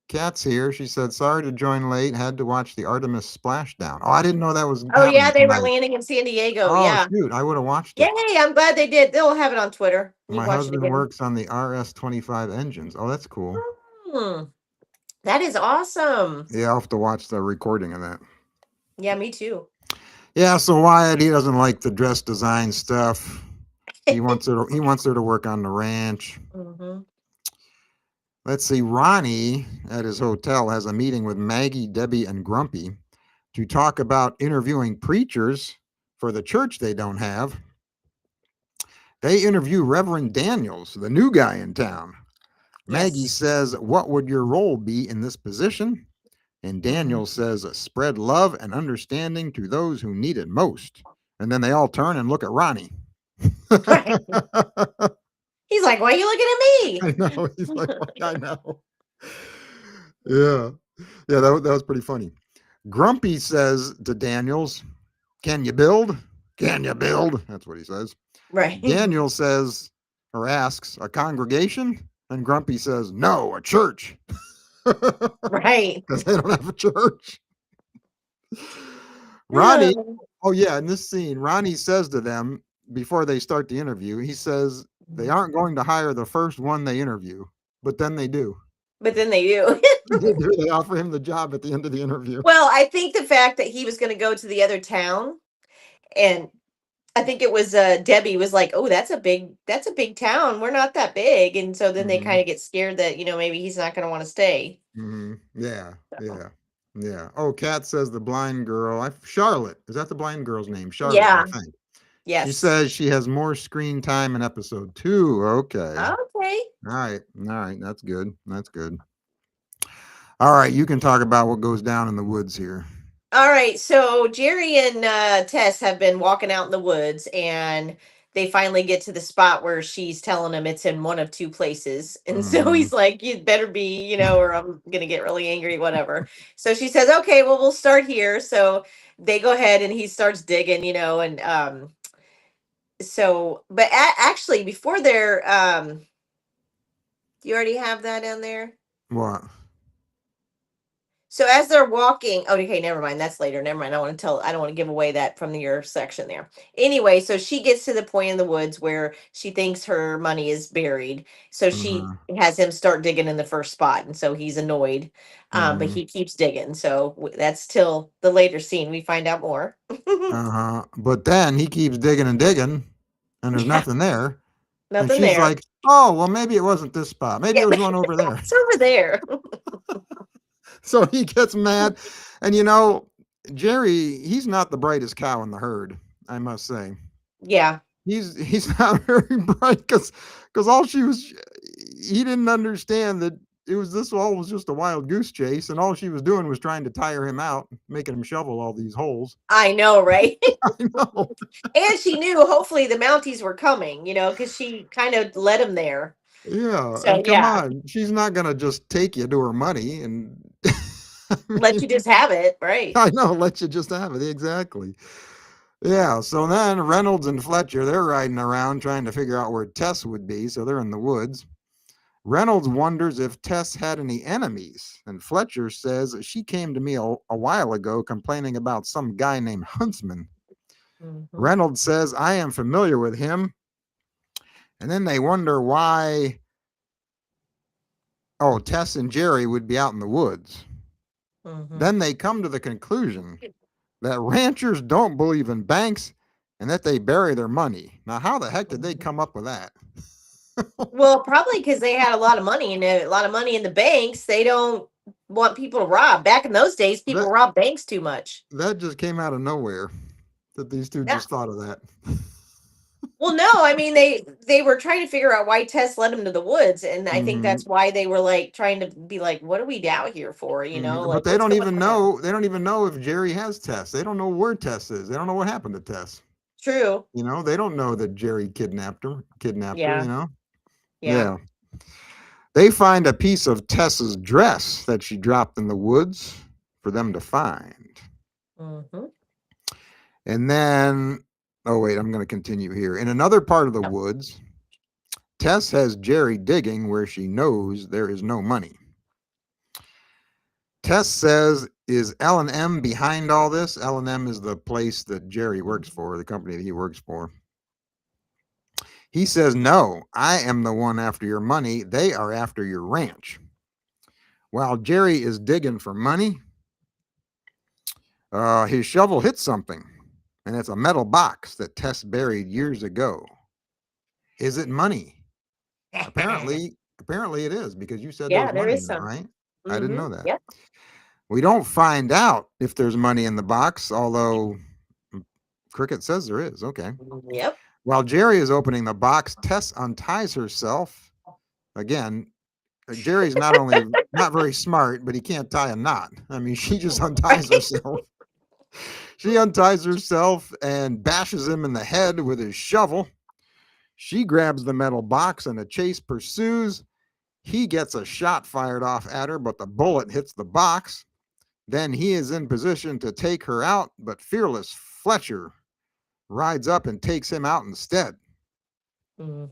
[SPEAKER 1] Kat's here. She said, "Sorry to join late. Had to watch the Artemis splashdown." Oh, I didn't know that was
[SPEAKER 2] Oh yeah,
[SPEAKER 1] happening
[SPEAKER 2] they were
[SPEAKER 1] tonight.
[SPEAKER 2] landing in San Diego.
[SPEAKER 1] Oh,
[SPEAKER 2] Yeah.
[SPEAKER 1] shoot. I would have watched
[SPEAKER 2] Yay,
[SPEAKER 1] it.
[SPEAKER 2] I'm glad they did. They'll have it on Twitter. You
[SPEAKER 1] My
[SPEAKER 2] can watch it
[SPEAKER 1] husband
[SPEAKER 2] again.
[SPEAKER 1] works on the RS-25 engines. Oh, that's cool.
[SPEAKER 2] Hmm. That is awesome.
[SPEAKER 1] Yeah, I'll have to watch the recording of that.
[SPEAKER 2] Yeah, me too.
[SPEAKER 1] Yeah, so Wyatt, he doesn't like the dress design stuff. He wants her to work on the ranch.
[SPEAKER 2] Hmm.
[SPEAKER 1] Let's see, Ronnie at his hotel has a meeting with Maggie, Debbie, and Grumpy to talk about interviewing preachers for the church they don't have. They interview Reverend Daniels, the new guy in town. Maggie
[SPEAKER 2] Yes.
[SPEAKER 1] says, "What would your role be in this position?" And
[SPEAKER 2] Hmm.
[SPEAKER 1] Daniels says, "Spread love and understanding to those who need it most." And then they all turn and look at Ronnie.
[SPEAKER 2] Right. He's like, "Why are you looking
[SPEAKER 1] I know. He's like, I know. Yeah. Yeah, that was pretty funny. Grumpy says to Daniels, "Can you build? Can you build?" That's what he says.
[SPEAKER 2] at me?" Right.
[SPEAKER 1] Daniel says or asks, "A congregation?" And Grumpy says, "No, a church."
[SPEAKER 2] Right.
[SPEAKER 1] Because they don't have a church. Ronnie,
[SPEAKER 2] Oh.
[SPEAKER 1] oh yeah, in this scene, Ronnie says to them before they start the interview, he says they aren't going to hire the first one they interview, but then they do.
[SPEAKER 2] But then they do.
[SPEAKER 1] They do. They offer him the job at the end of the interview.
[SPEAKER 2] Well, I think the fact that he was going to go to the other town, and I think it was Debbie was like, "Oh, that's a big town. We're not that big." And so then they
[SPEAKER 1] Hmm.
[SPEAKER 2] kind of get scared that, maybe he's not going to want to stay.
[SPEAKER 1] Hmm. Yeah,
[SPEAKER 2] So,
[SPEAKER 1] yeah, yeah. Oh, Kat says the blind girl, Charlotte, is that the blind girl's name? Charlotte, I
[SPEAKER 2] yeah.
[SPEAKER 1] think. She
[SPEAKER 2] Yes.
[SPEAKER 1] says she has more screen time in episode 2. Okay.
[SPEAKER 2] Okay.
[SPEAKER 1] All right. All right. That's good. That's good. All right. You can talk about what goes down in the woods here.
[SPEAKER 2] All right. So Jerry and Tess have been walking out in the woods, and they finally get to the spot where she's telling him it's in one of two places. And so
[SPEAKER 1] Hmm.
[SPEAKER 2] he's like, "You better be, or I'm going to get really angry, whatever." So she says, "Okay, well, we'll start here." So they go ahead and he starts digging, and but actually, before they're, do you already have that in there?
[SPEAKER 1] What?
[SPEAKER 2] So as they're walking, oh, okay, never mind. That's later. Never mind. I don't want to give away that from your section there. Anyway, so she gets to the point in the woods where she thinks her money is buried. So she
[SPEAKER 1] Uh-huh.
[SPEAKER 2] has him start digging in the first spot. And so he's annoyed. But
[SPEAKER 1] Hmm.
[SPEAKER 2] he keeps digging. So that's till the later scene. We find out more.
[SPEAKER 1] Uh-huh. But then he keeps digging and digging, and there's
[SPEAKER 2] Yeah,
[SPEAKER 1] nothing there. And
[SPEAKER 2] nothing
[SPEAKER 1] she's
[SPEAKER 2] there.
[SPEAKER 1] like, "Oh, well, maybe it wasn't this spot. Maybe
[SPEAKER 2] Yeah,
[SPEAKER 1] it was one over there."
[SPEAKER 2] it's over there.
[SPEAKER 1] So he gets mad. And Jerry, he's not the brightest cow in the herd, I must say.
[SPEAKER 2] Yeah.
[SPEAKER 1] He's not very bright because all she was he didn't understand that this all was just a wild goose chase, and all she was doing was trying to tire him out, making him shovel all these holes.
[SPEAKER 2] I know, right?
[SPEAKER 1] I know.
[SPEAKER 2] And she knew hopefully the Mounties were coming, because she kind of led him there.
[SPEAKER 1] Yeah,
[SPEAKER 2] So
[SPEAKER 1] and come
[SPEAKER 2] yeah,
[SPEAKER 1] on, she's not gonna just take you to her money and I
[SPEAKER 2] let
[SPEAKER 1] mean,
[SPEAKER 2] you just have it, right?
[SPEAKER 1] I know, let you just have it. Exactly. Yeah, so then Reynolds and Fletcher, they're riding around trying to figure out where Tess would be, so they're in the woods. Reynolds wonders if Tess had any enemies, and Fletcher says she came to me a while ago complaining about some guy named Huntsman.
[SPEAKER 2] Hmm.
[SPEAKER 1] Reynolds says, I am familiar with him, and then they wonder why, oh, Tess and Jerry would be out in the woods.
[SPEAKER 2] Hmm.
[SPEAKER 1] Then they come to the conclusion that ranchers don't believe in banks and that they bury their money. Now, how the heck did they come up with that?
[SPEAKER 2] Well, probably because they had a lot of money and a lot of money in the banks. They don't want people to rob. Back in those days, people
[SPEAKER 1] That
[SPEAKER 2] robbed banks too much.
[SPEAKER 1] that just came out of nowhere that these two
[SPEAKER 2] Yeah.
[SPEAKER 1] just thought of that.
[SPEAKER 2] Well, no, I mean they were trying to figure out why Tess led him to the woods, and I think
[SPEAKER 1] Hmm.
[SPEAKER 2] that's why they were like trying to be like, "What are we out here for?"
[SPEAKER 1] But
[SPEAKER 2] Like
[SPEAKER 1] they
[SPEAKER 2] what's
[SPEAKER 1] don't
[SPEAKER 2] going
[SPEAKER 1] even
[SPEAKER 2] on?
[SPEAKER 1] know. They don't even know if Jerry has Tess. They don't know where Tess is. They don't know what happened to Tess.
[SPEAKER 2] True.
[SPEAKER 1] They don't know that Jerry kidnapped her. Kidnapped her.
[SPEAKER 2] Yeah. Yeah.
[SPEAKER 1] Yeah. They find a piece of Tess's dress that she dropped in the woods for them to find.
[SPEAKER 2] Hmm.
[SPEAKER 1] And then, oh, wait, I'm going to continue here. In another part of the woods, Tess has Jerry digging where she knows there is no money. Tess says, is L&M behind all this? L&M is the place that Jerry works for, the company that he works for. He says, no, I am the one after your money. They are after your ranch. While Jerry is digging for money, his shovel hits something, and it's a metal box that Tess buried years ago. Is it money? Apparently it is, because you said there was
[SPEAKER 2] Yeah, there
[SPEAKER 1] money
[SPEAKER 2] is
[SPEAKER 1] in it,
[SPEAKER 2] some.
[SPEAKER 1] right? I didn't
[SPEAKER 2] Hmm.
[SPEAKER 1] know that.
[SPEAKER 2] Yep.
[SPEAKER 1] We don't find out if there's money in the box, although Cricket says there is. Okay.
[SPEAKER 2] Yep.
[SPEAKER 1] While Jerry is opening the box, Tess unties herself. Again, Jerry's not only not very smart, but he can't tie a knot. I mean, she just unties
[SPEAKER 2] Right.
[SPEAKER 1] herself. She unties herself and bashes him in the head with his shovel. She grabs the metal box and a chase pursues. He gets a shot fired off at her, but the bullet hits the box. Then he is in position to take her out, but fearless Fletcher rides up and takes him out instead.
[SPEAKER 2] Hmm.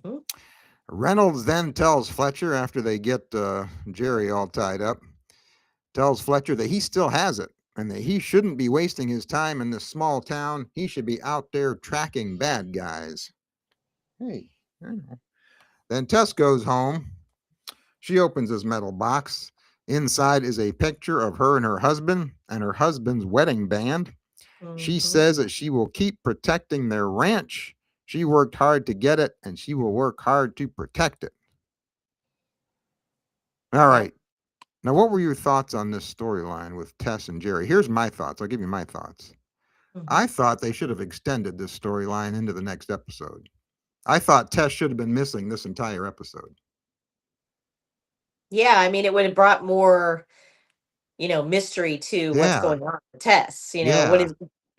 [SPEAKER 1] Reynolds then tells Fletcher, after they get Jerry all tied up, tells Fletcher that he still has it and that he shouldn't be wasting his time in this small town. He should be out there tracking bad guys. Hey, I know. Then Tess goes home. She opens his metal box. Inside is a picture of her and her husband's wedding band. She
[SPEAKER 2] Hmm.
[SPEAKER 1] says that she will keep protecting their ranch. She worked hard to get it, and she will work hard to protect it. All
[SPEAKER 2] Yep.
[SPEAKER 1] right. Now, what were your thoughts on this storyline with Tess and Jerry? Here's my thoughts. I'll give you my thoughts.
[SPEAKER 2] Hmm.
[SPEAKER 1] I thought they should have extended this storyline into the next episode. I thought Tess should have been missing this entire episode.
[SPEAKER 2] Yeah, I mean, it would have brought more, mystery to what's
[SPEAKER 1] Yeah.
[SPEAKER 2] going on with Tess. What
[SPEAKER 1] Yeah.
[SPEAKER 2] is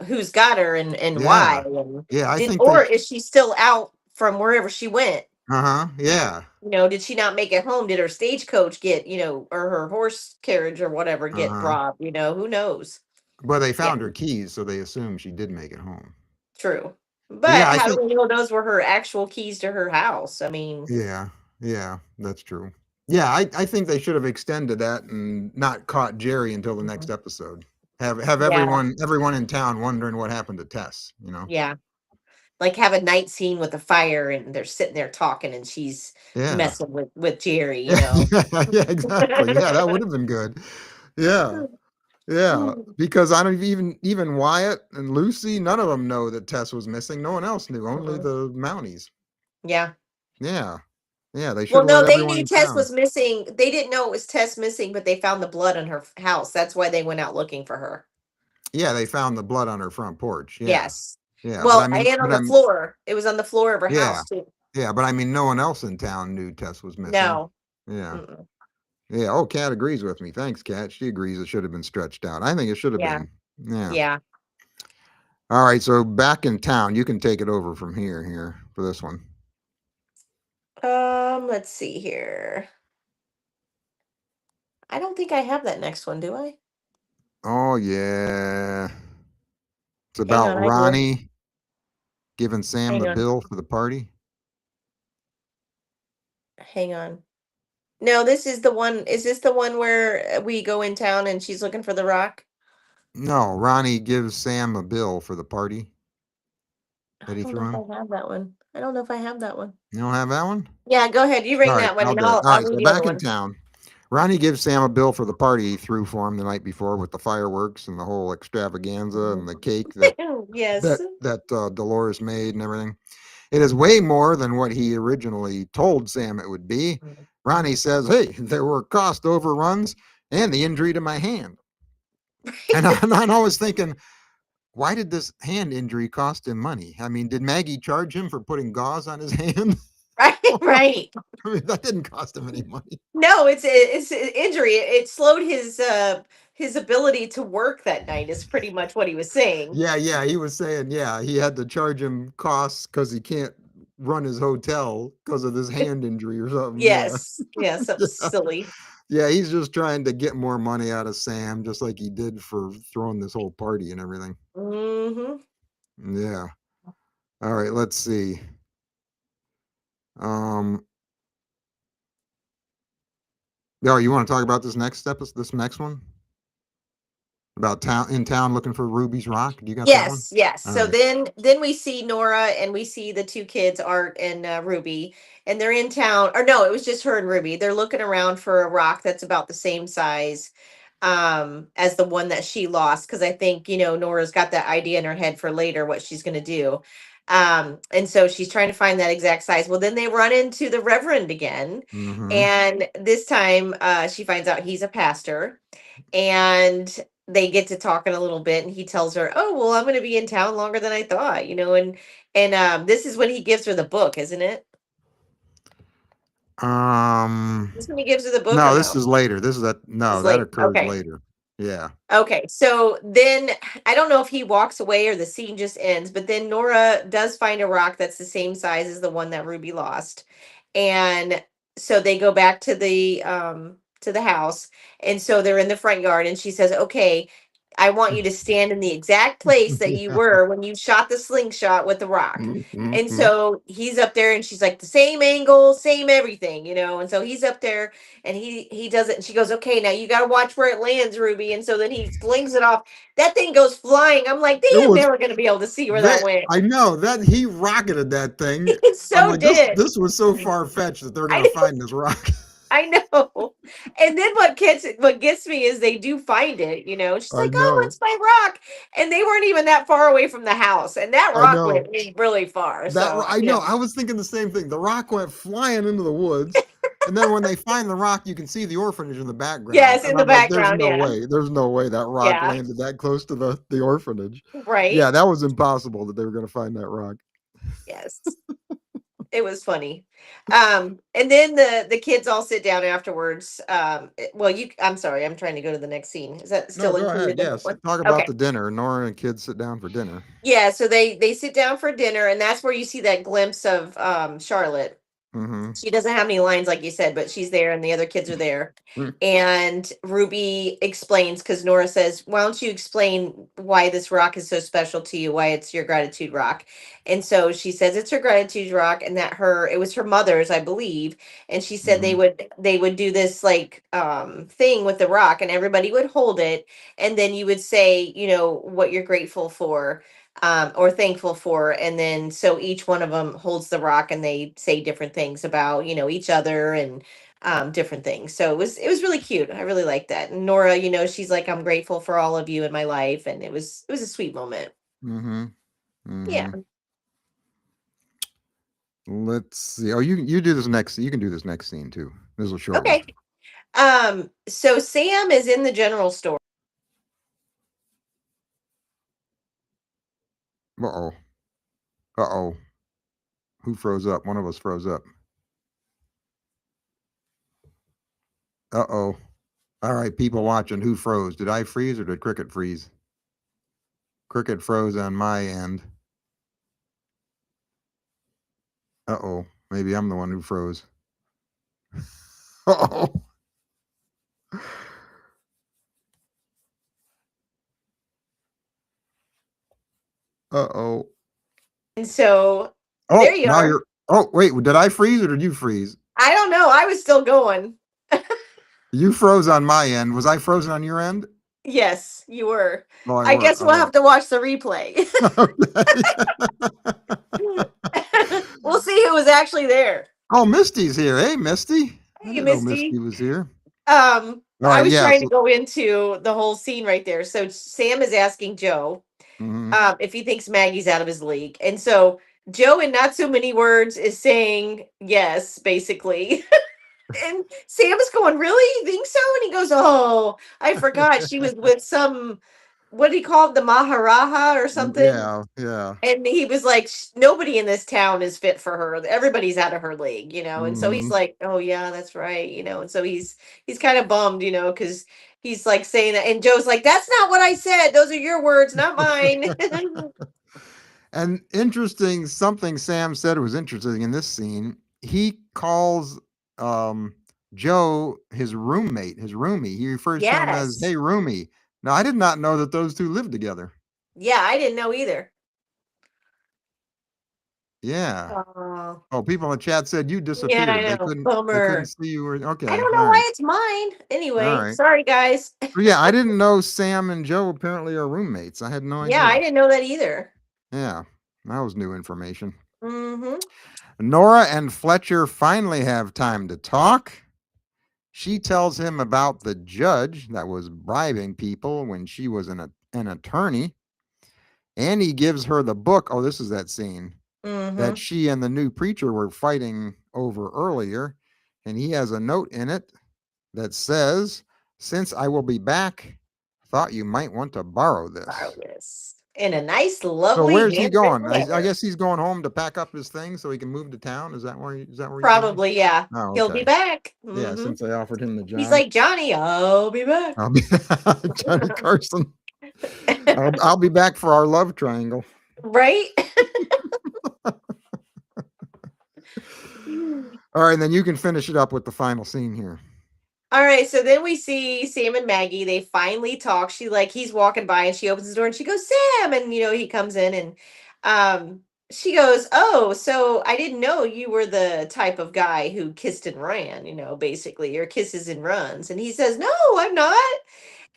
[SPEAKER 2] who's got her and why,
[SPEAKER 1] Yeah.
[SPEAKER 2] and
[SPEAKER 1] Yeah. I
[SPEAKER 2] did
[SPEAKER 1] think they.
[SPEAKER 2] or is she still out from wherever she went?
[SPEAKER 1] Uh huh. Yeah.
[SPEAKER 2] Did she not make it home? Did her stagecoach get, or her horse carriage or whatever
[SPEAKER 1] Uh
[SPEAKER 2] get
[SPEAKER 1] huh.
[SPEAKER 2] robbed? Who knows?
[SPEAKER 1] But they
[SPEAKER 2] Yeah,
[SPEAKER 1] found her keys, so they assume she did make it home.
[SPEAKER 2] true.
[SPEAKER 1] But
[SPEAKER 2] But
[SPEAKER 1] yeah, I
[SPEAKER 2] how do
[SPEAKER 1] think.
[SPEAKER 2] we know those were her actual keys to her house? I mean,
[SPEAKER 1] Yeah. Yeah. That's true. Yeah, I think they should have extended that and not caught Jerry until the next
[SPEAKER 2] mhm.
[SPEAKER 1] episode. Have
[SPEAKER 2] Yeah,
[SPEAKER 1] everyone in town wondering what happened to Tess.
[SPEAKER 2] yeah. Like have a night scene with a fire and they're sitting there talking and she's
[SPEAKER 1] Yeah.
[SPEAKER 2] messing with Jerry,
[SPEAKER 1] Yeah, exactly. Yeah, that would have been good. Yeah. Yeah. Because I don't even Wyatt and Lucy, none of them know that Tess was missing. No one else knew, only
[SPEAKER 2] Mm-mm.
[SPEAKER 1] the Mounties.
[SPEAKER 2] Yeah.
[SPEAKER 1] Yeah. Yeah, they should
[SPEAKER 2] Well,
[SPEAKER 1] have let
[SPEAKER 2] no, they
[SPEAKER 1] everyone
[SPEAKER 2] knew
[SPEAKER 1] in
[SPEAKER 2] Tess
[SPEAKER 1] town.
[SPEAKER 2] was missing. They didn't know it was Tess missing, but they found the blood on her house. That's why they went out looking for her.
[SPEAKER 1] Yeah, they found the blood on her front porch. Yeah.
[SPEAKER 2] Yes.
[SPEAKER 1] Yeah,
[SPEAKER 2] Well, and on the floor. It was on the floor of her
[SPEAKER 1] yeah.
[SPEAKER 2] house too.
[SPEAKER 1] Yeah, but I mean no one else in town knew Tess was missing.
[SPEAKER 2] No.
[SPEAKER 1] Yeah.
[SPEAKER 2] Mm-mm.
[SPEAKER 1] Yeah. Oh, Kat agrees with me. Thanks, Kat. She agrees it should have been stretched out. I think it should have
[SPEAKER 2] Yeah.
[SPEAKER 1] been. Yeah.
[SPEAKER 2] Yeah.
[SPEAKER 1] All right. So back in town, you can take it over from here for this one.
[SPEAKER 2] Let's see here. I don't think I have that next one, do I?
[SPEAKER 1] Oh yeah. It's
[SPEAKER 2] Hang
[SPEAKER 1] about
[SPEAKER 2] on, I do.
[SPEAKER 1] Ronnie giving Sam
[SPEAKER 2] Hang
[SPEAKER 1] the
[SPEAKER 2] on.
[SPEAKER 1] bill for the party.
[SPEAKER 2] Hang on. No, this is the one. Is this the one where we go in town and she's looking for the rock?
[SPEAKER 1] No, Ronnie gives Sam a bill for the party
[SPEAKER 2] I
[SPEAKER 1] that he
[SPEAKER 2] don't know
[SPEAKER 1] threw
[SPEAKER 2] if
[SPEAKER 1] him.
[SPEAKER 2] I have that one. I don't know if I have that one.
[SPEAKER 1] You don't have that one?
[SPEAKER 2] Yeah, go ahead. You ring
[SPEAKER 1] All right,
[SPEAKER 2] that one,
[SPEAKER 1] I'll
[SPEAKER 2] and
[SPEAKER 1] do it. All
[SPEAKER 2] I'll
[SPEAKER 1] right,
[SPEAKER 2] read
[SPEAKER 1] so
[SPEAKER 2] the other
[SPEAKER 1] back in
[SPEAKER 2] one.
[SPEAKER 1] town, Ronnie gives Sam a bill for the party he threw for him the night before with the fireworks and the whole extravaganza and the cake that
[SPEAKER 2] Yes.
[SPEAKER 1] that Dolores made and everything. It is way more than what he originally told Sam it would be. Ronnie says, "Hey, there were cost overruns and the injury to my hand." And I was thinking, why did this hand injury cost him money? I mean, did Maggie charge him for putting gauze on his hand?
[SPEAKER 2] Right, right.
[SPEAKER 1] I mean, that didn't cost him any money.
[SPEAKER 2] No, it's an injury. It slowed his ability to work that night. Is pretty much what he was saying.
[SPEAKER 1] Yeah, yeah, he was saying, yeah, he had to charge him costs because he can't run his hotel because of this hand injury or something. Yeah.
[SPEAKER 2] Yes, yeah, something
[SPEAKER 1] Yeah.
[SPEAKER 2] silly.
[SPEAKER 1] Yeah, he's just trying to get more money out of Sam, just like he did for throwing this whole party and everything.
[SPEAKER 2] Hmm.
[SPEAKER 1] Yeah. All right, let's see. Um, oh, you want to talk about this next step? This next one about town looking for Ruby's Rock? Do you got that one?
[SPEAKER 2] Yes, yes.
[SPEAKER 1] All
[SPEAKER 2] So
[SPEAKER 1] right.
[SPEAKER 2] then we see Nora and we see the two kids, Art and Ruby, and they're in town. Or no, it was just her and Ruby. They're looking around for a rock that's about the same size as the one that she lost, because I think, Nora's got that idea in her head for later what she's going to do. And so she's trying to find that exact size. Well, then they run into the Reverend again,
[SPEAKER 1] Mm-hmm.
[SPEAKER 2] and this time she finds out he's a pastor, and they get to talking a little bit, and he tells her, "Oh, well, I'm going to be in town longer than I thought," and this is when he gives her the book, isn't it?
[SPEAKER 1] Um,
[SPEAKER 2] This when he gives her the book, or
[SPEAKER 1] no, this
[SPEAKER 2] no?
[SPEAKER 1] is later. This is that.
[SPEAKER 2] It's
[SPEAKER 1] No, that
[SPEAKER 2] late.
[SPEAKER 1] occurs
[SPEAKER 2] Okay.
[SPEAKER 1] later. Yeah.
[SPEAKER 2] Okay, so then I don't know if he walks away or the scene just ends, but then Nora does find a rock that's the same size as the one that Ruby lost. And so they go back to the house, and so they're in the front yard, and she says, "Okay, I want you to stand in the exact place that you
[SPEAKER 1] Yeah.
[SPEAKER 2] were when you shot the slingshot with the rock." And
[SPEAKER 1] Mm-hmm.
[SPEAKER 2] so he's up there, and she's like, "The same angle, same everything," and so he's up there, and he does it, and she goes, "Okay, now you got to watch where it lands, Ruby." And so then he flings it off. That thing goes flying. I'm like, they
[SPEAKER 1] It
[SPEAKER 2] are
[SPEAKER 1] was
[SPEAKER 2] never going to be able to see where that
[SPEAKER 1] that
[SPEAKER 2] went.
[SPEAKER 1] I know that he rocketed that thing.
[SPEAKER 2] It
[SPEAKER 1] I'm
[SPEAKER 2] so
[SPEAKER 1] like, this
[SPEAKER 2] did.
[SPEAKER 1] this was so far fetched that they're gonna
[SPEAKER 2] I
[SPEAKER 1] find this rock.
[SPEAKER 2] I know. And then what gets me is they do find it. She's
[SPEAKER 1] I
[SPEAKER 2] like, "Oh,
[SPEAKER 1] know.
[SPEAKER 2] it's my rock," and they weren't even that far away from the house, and that
[SPEAKER 1] I
[SPEAKER 2] rock
[SPEAKER 1] know.
[SPEAKER 2] went really far. So
[SPEAKER 1] I know. I was thinking the same thing. The rock went flying into the woods, and then when they find the rock, you can see the orphanage in the background.
[SPEAKER 2] yes, in
[SPEAKER 1] And
[SPEAKER 2] the
[SPEAKER 1] I'm like, "There's
[SPEAKER 2] background,
[SPEAKER 1] no
[SPEAKER 2] yeah,
[SPEAKER 1] way. There's no way that rock
[SPEAKER 2] yeah,
[SPEAKER 1] landed that close to the orphanage."
[SPEAKER 2] right,
[SPEAKER 1] Yeah, that was impossible that they were going to find that rock.
[SPEAKER 2] yes. It was funny. And then the kids all sit down afterwards. Well, I'm sorry, I'm trying to go to the next scene. Is that
[SPEAKER 1] No,
[SPEAKER 2] still
[SPEAKER 1] go ahead.
[SPEAKER 2] included in that
[SPEAKER 1] Yes,
[SPEAKER 2] one?
[SPEAKER 1] talk about
[SPEAKER 2] Okay.
[SPEAKER 1] the dinner. Nora and kids sit down for dinner.
[SPEAKER 2] Yeah, so they sit down for dinner, and that's where you see that glimpse of Charlotte.
[SPEAKER 1] Mm-hmm.
[SPEAKER 2] She doesn't have any lines like you said, but she's there and the other kids are there. And Ruby explains, because Nora says, "Why don't you explain why this rock is so special to you, why it's your gratitude rock?" And so she says it's her gratitude rock, and that it was her mother's, I believe. And she said they
[SPEAKER 1] Mm-hmm.
[SPEAKER 2] would do this like thing with the rock, and everybody would hold it, and then you would say, what you're grateful for, or thankful for, and then so each one of them holds the rock, and they say different things about each other, and different things. So it was really cute. I really like that. And Nora, she's like, "I'm grateful for all of you in my life," and it was a sweet moment.
[SPEAKER 1] Mm-hmm.
[SPEAKER 2] Yeah.
[SPEAKER 1] Mm-hmm. Let's see. Oh, you do this next. You can do this next scene too. This is a short one.
[SPEAKER 2] Okay. So Sam is in the general store.
[SPEAKER 1] Uh oh. Uh oh. Who froze up? One of us froze up. Uh-oh. All right, people watching, who froze? Did I freeze or did Cricket freeze? Cricket froze on my end. Uh-oh. Maybe I'm the one who froze. Uh-oh. Uh-oh.
[SPEAKER 2] And so there
[SPEAKER 1] Oh,
[SPEAKER 2] you
[SPEAKER 1] now
[SPEAKER 2] are.
[SPEAKER 1] you're. Oh, wait. Did I freeze or did you freeze?
[SPEAKER 2] I don't know. I was still going.
[SPEAKER 1] You froze on my end. Was I frozen on your end?
[SPEAKER 2] Yes, you were.
[SPEAKER 1] Oh, I
[SPEAKER 2] I
[SPEAKER 1] were.
[SPEAKER 2] guess we'll
[SPEAKER 1] Oh.
[SPEAKER 2] have to watch the replay.
[SPEAKER 1] Okay.
[SPEAKER 2] We'll see who was actually there.
[SPEAKER 1] Oh, Misty's here. Hey, Misty. I
[SPEAKER 2] Hey,
[SPEAKER 1] didn't know Misty
[SPEAKER 2] Misty.
[SPEAKER 1] was here. All
[SPEAKER 2] I
[SPEAKER 1] right.
[SPEAKER 2] was
[SPEAKER 1] Yeah.
[SPEAKER 2] trying to
[SPEAKER 1] So,
[SPEAKER 2] go into the whole scene right there. So Sam is asking Joe
[SPEAKER 1] mhm.
[SPEAKER 2] if he thinks Maggie's out of his league. And so Joe, in not so many words, is saying yes, basically. And Sam is going, really? You think so? And he goes, oh, I forgot she was with some, what do you call it? The Maharaja or something.
[SPEAKER 1] Yeah. Yeah.
[SPEAKER 2] And he was like, nobody in this town is fit for her. Everybody's out of her league, And so he's
[SPEAKER 1] Mhm.
[SPEAKER 2] like, oh yeah, that's right, And so he's kind of bummed, because he's like saying that, and Joe's like, that's not what I said. Those are your words, not mine.
[SPEAKER 1] And interesting, something Sam said was interesting in this scene. He calls um, Joe his roommate, his roomie. He refers to him as,
[SPEAKER 2] Yes.
[SPEAKER 1] "Hey, roomie." Now, I did not know that those two lived together.
[SPEAKER 2] Yeah, I didn't know either.
[SPEAKER 1] Yeah.
[SPEAKER 2] Oh,
[SPEAKER 1] Oh, people in the chat said you
[SPEAKER 2] yeah, I
[SPEAKER 1] disappeared. They
[SPEAKER 2] know.
[SPEAKER 1] couldn't. They couldn't
[SPEAKER 2] Bummer.
[SPEAKER 1] see you. Or
[SPEAKER 2] I
[SPEAKER 1] okay.
[SPEAKER 2] don't
[SPEAKER 1] All
[SPEAKER 2] know
[SPEAKER 1] right.
[SPEAKER 2] why it's mine.
[SPEAKER 1] All
[SPEAKER 2] Anyway,
[SPEAKER 1] right.
[SPEAKER 2] sorry guys.
[SPEAKER 1] So yeah, I didn't know Sam and Joe apparently are roommates. I had no
[SPEAKER 2] Yeah, I
[SPEAKER 1] idea.
[SPEAKER 2] didn't know that either.
[SPEAKER 1] Yeah, that was new information.
[SPEAKER 2] Mm-hmm.
[SPEAKER 1] Nora and Fletcher finally have time to talk. She tells him about the judge that was bribing people when she was an attorney. And he gives her the book. Oh, this is that scene that
[SPEAKER 2] Mm-hmm.
[SPEAKER 1] she and the new preacher were fighting over earlier. And he has a note in it that says, "Since I will be back, thought you might want to borrow this."
[SPEAKER 2] Marvelous. In a nice,
[SPEAKER 1] So
[SPEAKER 2] lovely
[SPEAKER 1] where's he
[SPEAKER 2] handwritten
[SPEAKER 1] going? I
[SPEAKER 2] letter.
[SPEAKER 1] guess he's going home to pack up his things so he can move to town. Is that where he's going?
[SPEAKER 2] Probably, yeah.
[SPEAKER 1] Oh,
[SPEAKER 2] He'll be
[SPEAKER 1] okay.
[SPEAKER 2] back.
[SPEAKER 1] Yeah,
[SPEAKER 2] Mm-hmm.
[SPEAKER 1] since they offered him the
[SPEAKER 2] He's
[SPEAKER 1] job.
[SPEAKER 2] like, Johnny, I'll be back.
[SPEAKER 1] I'll be Johnny Carson. I'll be back for our love triangle.
[SPEAKER 2] Right?
[SPEAKER 1] All right, and then you can finish it up with the final scene here.
[SPEAKER 2] All right, so then we see Sam and Maggie. They finally talk. He's walking by and she opens the door and she goes, Sam, and he comes in and she goes, oh, so I didn't know you were the type of guy who kissed and ran, basically, or kisses and runs. And he says, no, I'm not.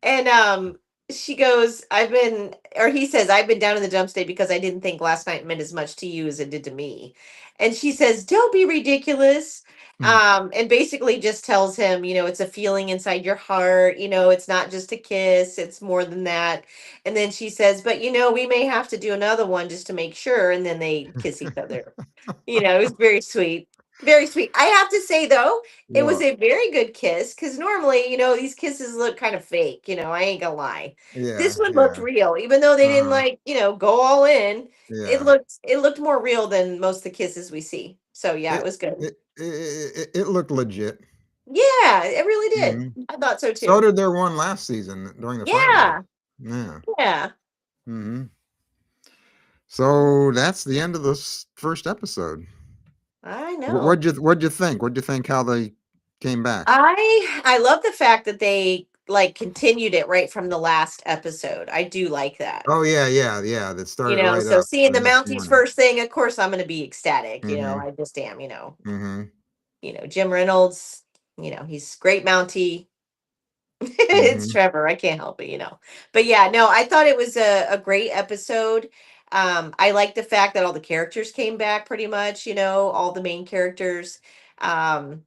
[SPEAKER 2] And she goes, he says, I've been down in the dump state because I didn't think last night meant as much to you as it did to me. And she says, don't be ridiculous.
[SPEAKER 1] Hmm.
[SPEAKER 2] And basically just tells him, it's a feeling inside your heart, it's not just a kiss, it's more than that. And then she says, but we may have to do another one just to make sure. And then they kiss each other. It was very sweet. Very sweet. I have to say though, it was
[SPEAKER 1] What?
[SPEAKER 2] a very good kiss because normally, these kisses look kind of fake. I ain't gonna lie.
[SPEAKER 1] Yeah,
[SPEAKER 2] This one looked
[SPEAKER 1] yeah.
[SPEAKER 2] real, even though they didn't
[SPEAKER 1] Uh-huh.
[SPEAKER 2] go all in. It
[SPEAKER 1] Yeah.
[SPEAKER 2] looked more real than most of the kisses we see. So yeah, it
[SPEAKER 1] It
[SPEAKER 2] was good.
[SPEAKER 1] it looked legit.
[SPEAKER 2] Yeah, it really did.
[SPEAKER 1] Hmm.
[SPEAKER 2] I thought so
[SPEAKER 1] So
[SPEAKER 2] too.
[SPEAKER 1] did their one last season during the finals.
[SPEAKER 2] Yeah,
[SPEAKER 1] Yeah.
[SPEAKER 2] yeah.
[SPEAKER 1] Hmm. So that's the end of this first episode.
[SPEAKER 2] I
[SPEAKER 1] What,
[SPEAKER 2] know.
[SPEAKER 1] what'd you think? What'd you think how they came back?
[SPEAKER 2] I love the fact that they continued it right from the last episode. I do like that.
[SPEAKER 1] Oh yeah, yeah, yeah. That started right
[SPEAKER 2] So
[SPEAKER 1] up
[SPEAKER 2] seeing
[SPEAKER 1] the
[SPEAKER 2] the
[SPEAKER 1] next
[SPEAKER 2] Mounties
[SPEAKER 1] morning.
[SPEAKER 2] first thing, of course, I'm going to be ecstatic.
[SPEAKER 1] Mm-hmm.
[SPEAKER 2] I just am.
[SPEAKER 1] Mm-hmm.
[SPEAKER 2] Jim Reynolds. He's great Mountie. It's
[SPEAKER 1] Mm-hmm.
[SPEAKER 2] Trevor. I can't help it. But yeah, no, I thought it was a great episode. I like the fact that all the characters came back pretty much. All the main characters. Um,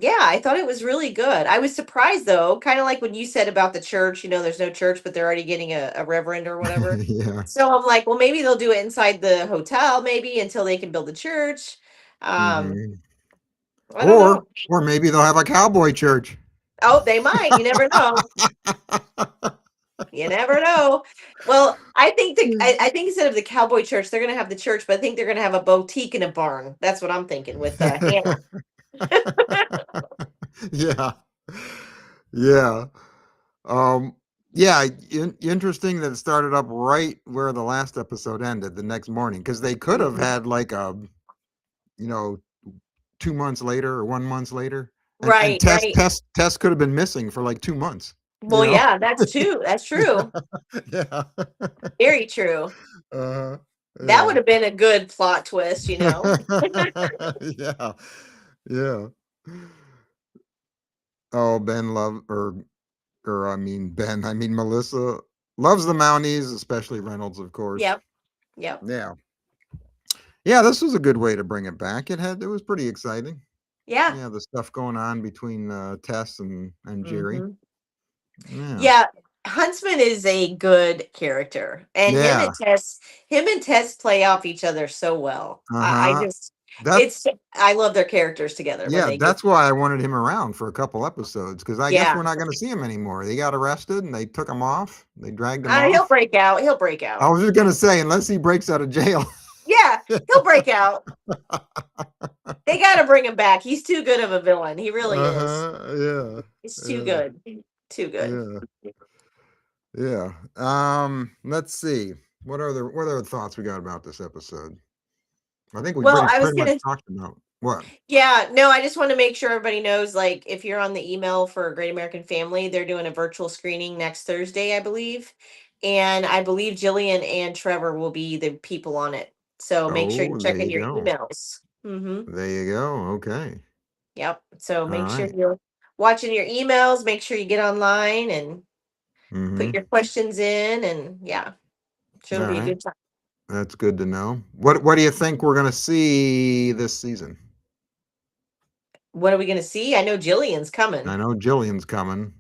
[SPEAKER 2] yeah, I thought it was really good. I was surprised though, kind of like when you said about the church, there's no church, but they're already getting a reverend or whatever.
[SPEAKER 1] Yeah.
[SPEAKER 2] So I'm like, well, maybe they'll do it inside the hotel, maybe until they can build a church. Um,
[SPEAKER 1] Mm-hmm.
[SPEAKER 2] I don't know.
[SPEAKER 1] Or maybe they'll have a cowboy church.
[SPEAKER 2] Oh, they might. You never know. You never know. Well, I think instead of the cowboy church, they're gonna have the church, but I think they're gonna have a boutique and a barn. That's what I'm thinking with Hannah.
[SPEAKER 1] Yeah. Yeah. Um, yeah, interesting that it started up right where the last episode ended the next morning because they could have
[SPEAKER 2] Mhm.
[SPEAKER 1] had like you know, 2 months later or 1 month later, and
[SPEAKER 2] Right, right.
[SPEAKER 1] Tess could have been missing for like 2 months. You
[SPEAKER 2] Well,
[SPEAKER 1] know?
[SPEAKER 2] yeah, that's true. That's true.
[SPEAKER 1] Yeah.
[SPEAKER 2] Very true.
[SPEAKER 1] Uh,
[SPEAKER 2] That
[SPEAKER 1] yeah.
[SPEAKER 2] would have been a good plot twist, you know.
[SPEAKER 1] Yeah. Yeah. Oh, Ben love or I mean Ben, I mean Melissa loves the Mounties, especially Reynolds, of course.
[SPEAKER 2] Yep. Yep.
[SPEAKER 1] Yeah. Yeah, this was a good way to bring it back. It was pretty exciting.
[SPEAKER 2] Yeah.
[SPEAKER 1] Yeah, the stuff going on between Tess and Jerry.
[SPEAKER 2] Hmm.
[SPEAKER 1] Yeah.
[SPEAKER 2] Yeah. Huntsman is a good character, and
[SPEAKER 1] Yeah.
[SPEAKER 2] Him and Tess play off each other so well. I
[SPEAKER 1] Uh-huh.
[SPEAKER 2] just,
[SPEAKER 1] That
[SPEAKER 2] I love their characters together when
[SPEAKER 1] yeah,
[SPEAKER 2] they get,
[SPEAKER 1] that's why I wanted him around for a couple episodes because I guess
[SPEAKER 2] yeah.
[SPEAKER 1] we're not going to see him anymore. They got arrested and they took him off. They dragged him
[SPEAKER 2] He'll
[SPEAKER 1] off.
[SPEAKER 2] break out. He'll break
[SPEAKER 1] I
[SPEAKER 2] out.
[SPEAKER 1] was just going to say, unless he breaks out of jail.
[SPEAKER 2] Yeah, he'll break out. They got to bring him back. He's too good of a villain. He really is.
[SPEAKER 1] Uh-huh. Yeah.
[SPEAKER 2] He's too
[SPEAKER 1] Yeah.
[SPEAKER 2] good. Too good.
[SPEAKER 1] Yeah. Yeah. Let's see. What other thoughts we got about this episode? I think we
[SPEAKER 2] Well, I was
[SPEAKER 1] pretty much
[SPEAKER 2] gonna,
[SPEAKER 1] talked about what?
[SPEAKER 2] yeah, no, I just want to make sure everybody knows, like, if you're on the email for Great American Family, they're doing a virtual screening next Thursday, I believe. And I believe Jillian and Trevor will be the people on it. So make sure you're
[SPEAKER 1] Oh, there
[SPEAKER 2] checking
[SPEAKER 1] you
[SPEAKER 2] your
[SPEAKER 1] go.
[SPEAKER 2] emails. Mm-hmm.
[SPEAKER 1] There you go. Okay.
[SPEAKER 2] Yep. So
[SPEAKER 1] All
[SPEAKER 2] make sure
[SPEAKER 1] right.
[SPEAKER 2] you're watching your emails. Make sure you get online and put
[SPEAKER 1] Mm-hmm.
[SPEAKER 2] your questions in. And yeah,
[SPEAKER 1] All
[SPEAKER 2] sure be a
[SPEAKER 1] right.
[SPEAKER 2] good time.
[SPEAKER 1] That's good to know. What do you think we're gonna see this season?
[SPEAKER 2] What are we going to see? I know Jillian's coming.
[SPEAKER 1] I know Jillian's coming.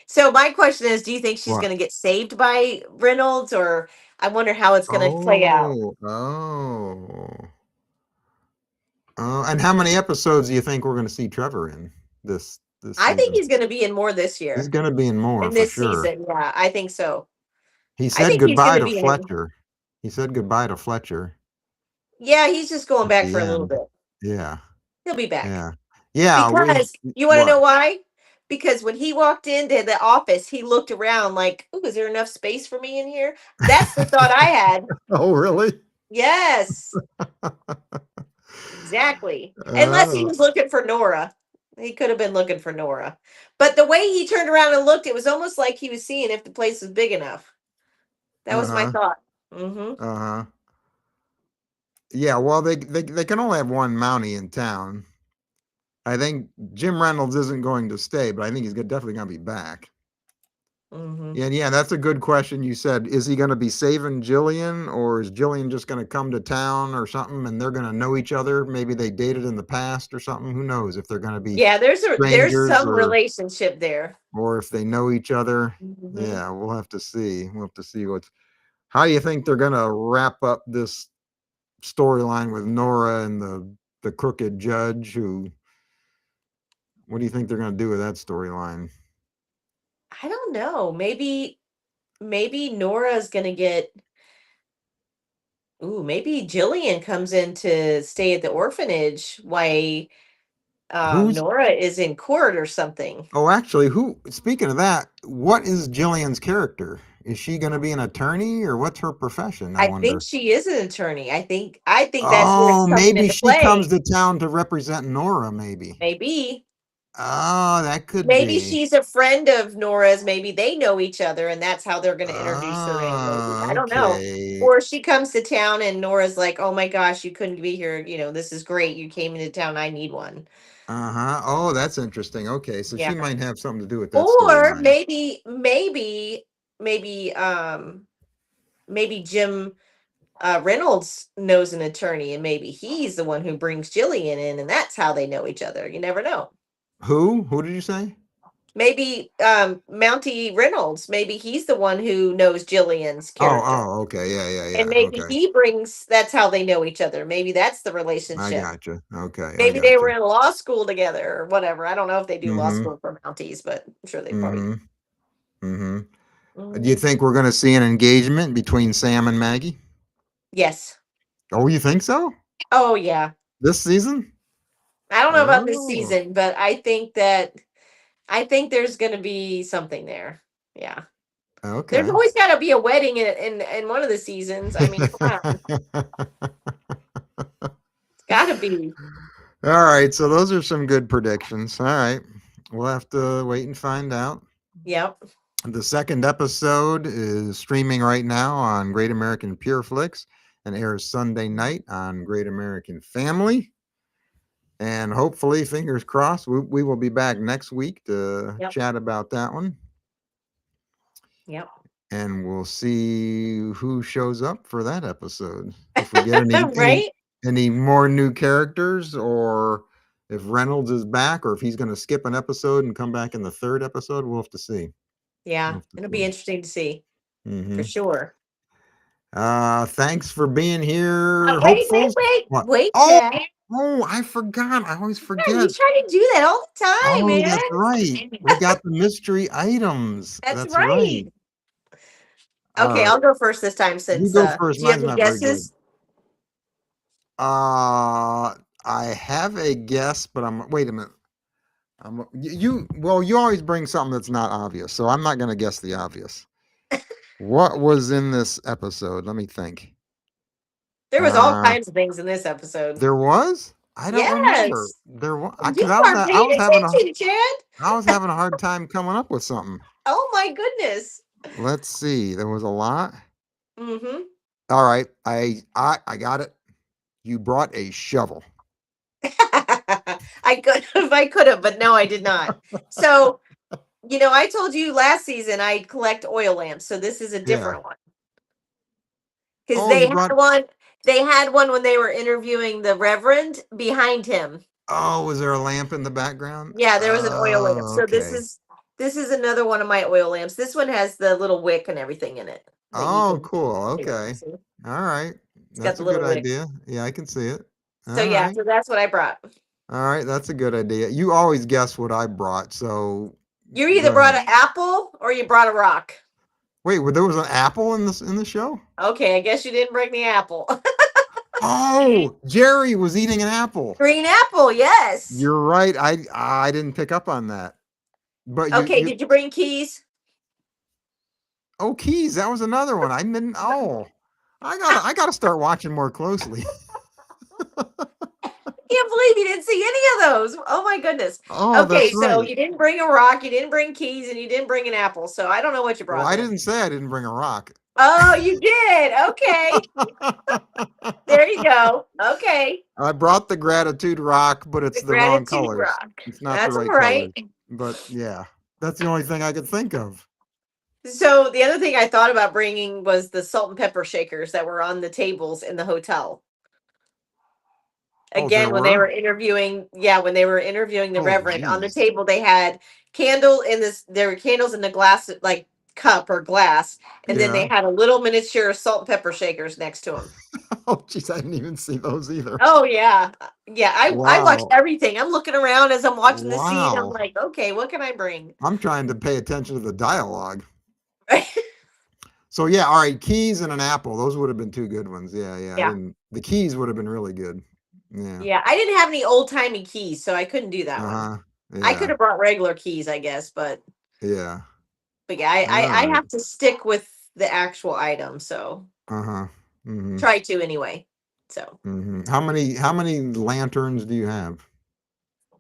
[SPEAKER 2] So my question is, do you think she's
[SPEAKER 1] What?
[SPEAKER 2] going to get saved by Reynolds, or I wonder how it's going to play out?
[SPEAKER 1] Oh. And how many episodes do you think we're gonna see Trevor in this
[SPEAKER 2] I think
[SPEAKER 1] season?
[SPEAKER 2] he's going to be in more this
[SPEAKER 1] He's
[SPEAKER 2] year,
[SPEAKER 1] gonna be in more
[SPEAKER 2] in
[SPEAKER 1] for
[SPEAKER 2] this
[SPEAKER 1] sure.
[SPEAKER 2] season. Yeah, I think so.
[SPEAKER 1] He
[SPEAKER 2] I
[SPEAKER 1] said
[SPEAKER 2] think he's going
[SPEAKER 1] goodbye
[SPEAKER 2] to
[SPEAKER 1] to
[SPEAKER 2] be in.
[SPEAKER 1] Fletcher. He said goodbye to Fletcher
[SPEAKER 2] Yeah, he's just going
[SPEAKER 1] at
[SPEAKER 2] back
[SPEAKER 1] the
[SPEAKER 2] for a little
[SPEAKER 1] end.
[SPEAKER 2] bit.
[SPEAKER 1] Yeah.
[SPEAKER 2] He'll be back.
[SPEAKER 1] Yeah. Yeah, we
[SPEAKER 2] Because you want to
[SPEAKER 1] what?
[SPEAKER 2] know why? Because when he walked into the office, he looked around like, "Ooh, is there enough space for me in here?" That's the thought I had.
[SPEAKER 1] Oh, really?
[SPEAKER 2] Yes, exactly. Unless he
[SPEAKER 1] Oh,
[SPEAKER 2] was looking for Nora. He could have been looking for Nora. But the way he turned around and looked, it was almost like he was seeing if the place was big enough. That was my
[SPEAKER 1] uh-huh.
[SPEAKER 2] thought. Hmm.
[SPEAKER 1] Uh-huh. Yeah, well, they can only have one Mountie in town. I think Jim Reynolds isn't going to stay, but I think he's definitely going to be back.
[SPEAKER 2] Hmm.
[SPEAKER 1] Yeah, and yeah, that's a good question. You said, is he going to be saving Jillian, or is Jillian just going to come to town or something, and they're going to know each other? Maybe they dated in the past or something. Who knows if they're going to be
[SPEAKER 2] Yeah, there's
[SPEAKER 1] strangers
[SPEAKER 2] some relationship there.
[SPEAKER 1] or if they know each other.
[SPEAKER 2] Hmm.
[SPEAKER 1] Yeah, we'll have to see. We'll have to see what's. How do you think they're going to wrap up this storyline with Nora and the crooked judge? Who? What do you think they're going to do with that storyline?
[SPEAKER 2] I don't know. Maybe Nora's gonna get. Ooh, maybe Jillian comes in to stay at the orphanage while
[SPEAKER 1] Who's
[SPEAKER 2] Nora is in court or something.
[SPEAKER 1] Oh, actually, who? Speaking of that, what is Jillian's character? Is she going to be an attorney, or what's her profession? I
[SPEAKER 2] I think
[SPEAKER 1] wonder.
[SPEAKER 2] she is an attorney. I think that's where it's
[SPEAKER 1] Oh,
[SPEAKER 2] coming
[SPEAKER 1] maybe
[SPEAKER 2] into
[SPEAKER 1] she comes
[SPEAKER 2] play.
[SPEAKER 1] to town to represent Nora. Maybe.
[SPEAKER 2] Maybe.
[SPEAKER 1] Oh, that could
[SPEAKER 2] Maybe
[SPEAKER 1] be.
[SPEAKER 2] she's a friend of Nora's. Maybe they know each other and that's how they're going to introduce her in. Maybe. I don't know.
[SPEAKER 1] Okay.
[SPEAKER 2] Or she comes to town and Nora's like, "Oh my gosh, you couldn't be here. This is great. You came into town. I need one."
[SPEAKER 1] Uh-huh. Oh, that's interesting. Okay, so
[SPEAKER 2] Yeah.
[SPEAKER 1] she might have something to do with that
[SPEAKER 2] Or
[SPEAKER 1] storyline.
[SPEAKER 2] maybe Jim Reynolds knows an attorney and maybe he's the one who brings Jillian in and that's how they know each other. You never know.
[SPEAKER 1] Who? Who did you say?
[SPEAKER 2] Maybe Mountie Reynolds, maybe he's the one who knows Jillian's
[SPEAKER 1] Oh,
[SPEAKER 2] character.
[SPEAKER 1] oh, okay. Yeah, yeah,
[SPEAKER 2] And
[SPEAKER 1] yeah.
[SPEAKER 2] maybe
[SPEAKER 1] Okay.
[SPEAKER 2] he brings that's how they know each other. Maybe that's the
[SPEAKER 1] I
[SPEAKER 2] relationship.
[SPEAKER 1] gotcha. Okay, I
[SPEAKER 2] Maybe they were
[SPEAKER 1] gotcha.
[SPEAKER 2] in law school together or whatever. I don't know if they do law
[SPEAKER 1] Mm-hmm.
[SPEAKER 2] school for Mounties, but I'm sure they probably
[SPEAKER 1] Mm-hmm. Mm-hmm. Do you
[SPEAKER 2] Mhm.
[SPEAKER 1] think we're going to see an engagement between Sam and Maggie?
[SPEAKER 2] Yes.
[SPEAKER 1] Oh, you think so?
[SPEAKER 2] Oh yeah.
[SPEAKER 1] This season?
[SPEAKER 2] I don't know about this
[SPEAKER 1] Oh.
[SPEAKER 2] season, but I think that I think there's going to be something there. Yeah. There's
[SPEAKER 1] Okay.
[SPEAKER 2] always got to be a wedding in one of the seasons. I mean, come on. It's got to be.
[SPEAKER 1] All right, so those are some good predictions. All right, we'll have to wait and find out.
[SPEAKER 2] Yep.
[SPEAKER 1] The second episode is streaming right now on Great American Pure Flix and airs Sunday night on Great American Family. And hopefully, fingers crossed, we will be back next week to
[SPEAKER 2] Yep.
[SPEAKER 1] chat about that one.
[SPEAKER 2] Yep.
[SPEAKER 1] And we'll see who shows up for that episode. If we get
[SPEAKER 2] Right?
[SPEAKER 1] any more new characters, or if Reynolds is back, or if he's going to skip an episode and come back in the third episode, we'll have to see.
[SPEAKER 2] Yeah. It'll be interesting to see for
[SPEAKER 1] Mm-hmm.
[SPEAKER 2] sure.
[SPEAKER 1] Thanks for being here,
[SPEAKER 2] Wait,
[SPEAKER 1] hopefuls. What? Oh,
[SPEAKER 2] Chad.
[SPEAKER 1] I forgot. I always
[SPEAKER 2] You
[SPEAKER 1] forget.
[SPEAKER 2] try to do that all the time,
[SPEAKER 1] Oh,
[SPEAKER 2] man.
[SPEAKER 1] that's right. We got the mystery items.
[SPEAKER 2] That's
[SPEAKER 1] That's
[SPEAKER 2] right.
[SPEAKER 1] right. All
[SPEAKER 2] Okay,
[SPEAKER 1] right.
[SPEAKER 2] I'll go first this time
[SPEAKER 1] You
[SPEAKER 2] since
[SPEAKER 1] go first.
[SPEAKER 2] do you have
[SPEAKER 1] Mine's
[SPEAKER 2] any
[SPEAKER 1] not very good.
[SPEAKER 2] guesses?
[SPEAKER 1] I have a guess, but wait a minute. You always bring something that's not obvious, so I'm not going to guess the obvious. What was in this episode? Let me think.
[SPEAKER 2] There was all kinds of things in this episode.
[SPEAKER 1] There was? I don't remember.
[SPEAKER 2] Yes.
[SPEAKER 1] There was.
[SPEAKER 2] You are paying attention, Chad.
[SPEAKER 1] I was having a hard time coming up with something.
[SPEAKER 2] Oh my goodness.
[SPEAKER 1] Let's see. There was a lot.
[SPEAKER 2] Mm-hmm.
[SPEAKER 1] All right. I got it. You brought a shovel.
[SPEAKER 2] I could have, but no, I did not. So, I told you last season I collect oil lamps, so this is a different one. Because they had one when they were interviewing the Reverend behind him.
[SPEAKER 1] Oh, was there a lamp in the background?
[SPEAKER 2] Yeah, there was an oil lamp. So
[SPEAKER 1] okay.
[SPEAKER 2] this is another one of my oil lamps. This one has the little wick and everything in it.
[SPEAKER 1] Oh, cool. Okay. All right. That's a good idea. Yeah, I can see it.
[SPEAKER 2] So yeah, so that's what I brought.
[SPEAKER 1] All right, that's a good idea. You always guess what I brought, so
[SPEAKER 2] you either brought an apple or you brought a rock.
[SPEAKER 1] Wait, there was an apple in the show?
[SPEAKER 2] Okay, I guess you didn't bring the apple.
[SPEAKER 1] Oh, Jerry was eating an apple.
[SPEAKER 2] Green apple, yes.
[SPEAKER 1] You're right. I didn't pick up on that. But
[SPEAKER 2] okay, did you bring keys?
[SPEAKER 1] Oh, keys. That was another one. I didn't. Oh, I gotta start watching more closely.
[SPEAKER 2] I can't believe you didn't see any of those. Oh my goodness.
[SPEAKER 1] Oh,
[SPEAKER 2] okay, so
[SPEAKER 1] right.
[SPEAKER 2] you didn't bring a rock, you didn't bring keys, and you didn't bring an apple. So I don't know what you brought.
[SPEAKER 1] Well, I didn't say I didn't bring a rock.
[SPEAKER 2] Oh, you did. Okay. There you go. Okay.
[SPEAKER 1] I brought the gratitude rock, but it's the wrong color.
[SPEAKER 2] Rock.
[SPEAKER 1] It's not
[SPEAKER 2] That's
[SPEAKER 1] the right color. But yeah, that's the only thing I could think of.
[SPEAKER 2] So the other thing I thought about bringing was the salt and pepper shakers that were on the tables in the hotel. Again, when they were interviewing the Reverend on the table, they had there were candles in the glass, like cup or glass, and then they had a little miniature salt and pepper shakers next to them.
[SPEAKER 1] Oh, geez, I didn't even see those either.
[SPEAKER 2] Oh yeah, yeah. I watched everything. I'm looking around as I'm watching the scene. I'm like, okay, what can I bring?
[SPEAKER 1] I'm trying to pay attention to the dialogue. So yeah, all right, keys and an apple. Those would have been two good ones. Yeah. The keys would have been really good.
[SPEAKER 2] Yeah, I didn't have any old timey keys, so I couldn't do that one. Yeah. I could have brought regular keys, I guess, but
[SPEAKER 1] yeah.
[SPEAKER 2] But yeah, I have to stick with the actual item, so try to anyway. So
[SPEAKER 1] how many lanterns do you have?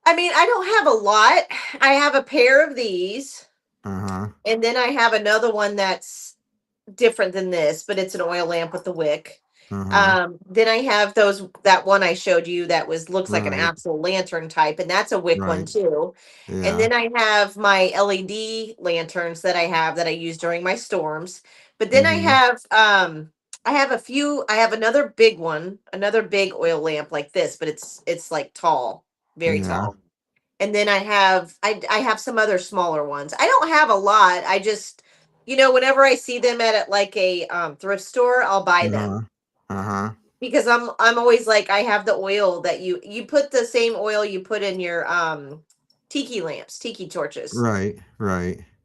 [SPEAKER 2] I mean, I don't have a lot. I have a pair of these, and then I have another one that's different than this, but it's an oil lamp with the wick. Then I have that one I showed you that looks like an actual lantern type, and that's a wick one too. Yeah. And then I have my LED lanterns that I use during my storms. But then I have another big one, another big oil lamp like this, but it's like tall, very tall. And then I have some other smaller ones. I don't have a lot. I just, whenever I see them at like a thrift store, I'll buy them. Because I'm always like, I have the oil that you put the same oil you put in your tiki lamps, tiki torches. Right.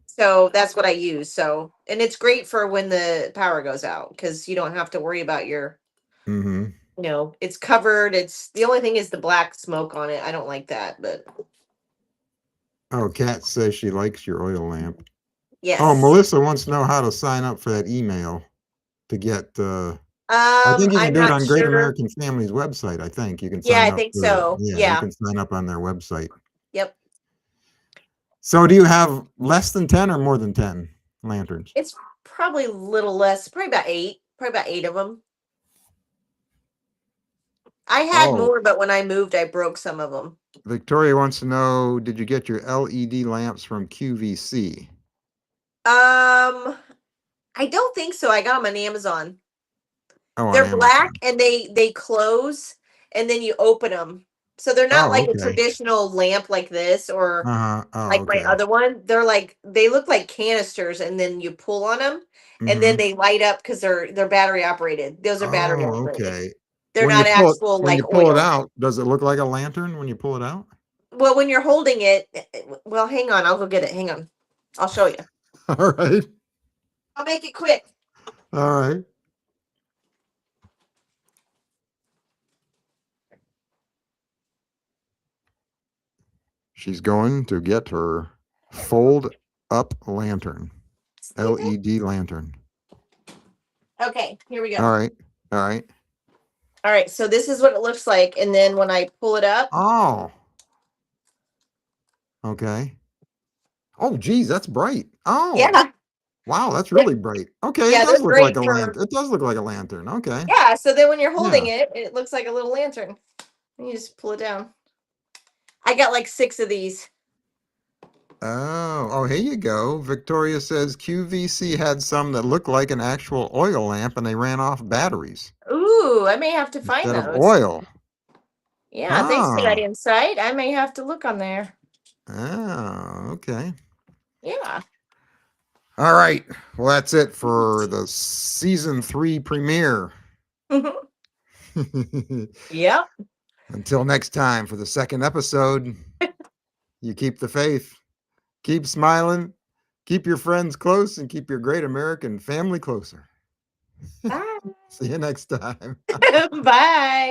[SPEAKER 2] So that's what I use. So, and it's great for when the power goes out because you don't have to worry about your, it's covered. The only thing is the black smoke on it. I don't like that, but.
[SPEAKER 1] Oh, Kat says she likes your oil lamp.
[SPEAKER 2] Yes.
[SPEAKER 1] Oh, Melissa wants to know how to sign up for that email to get. I think you can
[SPEAKER 2] I'm
[SPEAKER 1] do it
[SPEAKER 2] not
[SPEAKER 1] on Great
[SPEAKER 2] sure.
[SPEAKER 1] American Families website. I think you can
[SPEAKER 2] Yeah,
[SPEAKER 1] sign
[SPEAKER 2] I
[SPEAKER 1] up
[SPEAKER 2] think
[SPEAKER 1] for.
[SPEAKER 2] so.
[SPEAKER 1] Yeah, you
[SPEAKER 2] Yeah.
[SPEAKER 1] can sign up on their website.
[SPEAKER 2] Yep.
[SPEAKER 1] So, do you have less than 10 or more than 10 lanterns?
[SPEAKER 2] It's probably a little less, probably about 8. Probably about 8 of them. I had
[SPEAKER 1] Oh,
[SPEAKER 2] more, but when I moved, I broke some of them.
[SPEAKER 1] Victoria wants to know, did you get your LED lamps from QVC?
[SPEAKER 2] I don't think so. I got them on Amazon.
[SPEAKER 1] Oh, on
[SPEAKER 2] They're black
[SPEAKER 1] Amazon.
[SPEAKER 2] and they close and then you open them. So they're not
[SPEAKER 1] Oh,
[SPEAKER 2] like a
[SPEAKER 1] okay.
[SPEAKER 2] traditional lamp like this or
[SPEAKER 1] Uh-huh. Oh,
[SPEAKER 2] like my
[SPEAKER 1] okay.
[SPEAKER 2] other one. They're like they look like canisters and then you pull on them and then
[SPEAKER 1] Mm-hmm.
[SPEAKER 2] they light up because they're battery operated. Those are battery
[SPEAKER 1] Oh,
[SPEAKER 2] operated.
[SPEAKER 1] okay.
[SPEAKER 2] They're not actual
[SPEAKER 1] When you
[SPEAKER 2] like
[SPEAKER 1] pull it
[SPEAKER 2] oil.
[SPEAKER 1] out, does it look like a lantern when you pull it out?
[SPEAKER 2] Well, when you're holding it, well, hang on, I'll go get it. Hang on. I'll show you.
[SPEAKER 1] All right.
[SPEAKER 2] I'll make it quick.
[SPEAKER 1] All right. She's going to get her fold up lantern, LED lantern.
[SPEAKER 2] Okay, here we go.
[SPEAKER 1] All right. All right.
[SPEAKER 2] All right, so this is what it looks like, and then when I pull it up,
[SPEAKER 1] Oh, okay. Oh, geez, that's bright. Oh,
[SPEAKER 2] yeah,
[SPEAKER 1] wow, that's really bright. Okay, it
[SPEAKER 2] yeah,
[SPEAKER 1] does
[SPEAKER 2] they're
[SPEAKER 1] look like
[SPEAKER 2] great
[SPEAKER 1] a
[SPEAKER 2] for
[SPEAKER 1] lantern. It does look like a lantern. Okay.
[SPEAKER 2] yeah. So then when you're
[SPEAKER 1] Yeah.
[SPEAKER 2] holding it, it looks like a little lantern. And you just pull it down. I got like 6 of these.
[SPEAKER 1] Oh, here you go. Victoria says QVC had some that looked like an actual oil lamp and they ran off batteries
[SPEAKER 2] Ooh, I may have to find
[SPEAKER 1] instead of
[SPEAKER 2] those.
[SPEAKER 1] oil.
[SPEAKER 2] Yeah, thanks for that
[SPEAKER 1] Huh.
[SPEAKER 2] insight. I may have to look on there.
[SPEAKER 1] Oh, okay.
[SPEAKER 2] Yeah.
[SPEAKER 1] All right. Well, that's it for the season 3 premiere.
[SPEAKER 2] Yep.
[SPEAKER 1] Until next time for the second episode, you keep the faith, keep smiling, keep your friends close, and keep your great American family closer.
[SPEAKER 2] Bye.
[SPEAKER 1] See you next time.
[SPEAKER 2] Bye.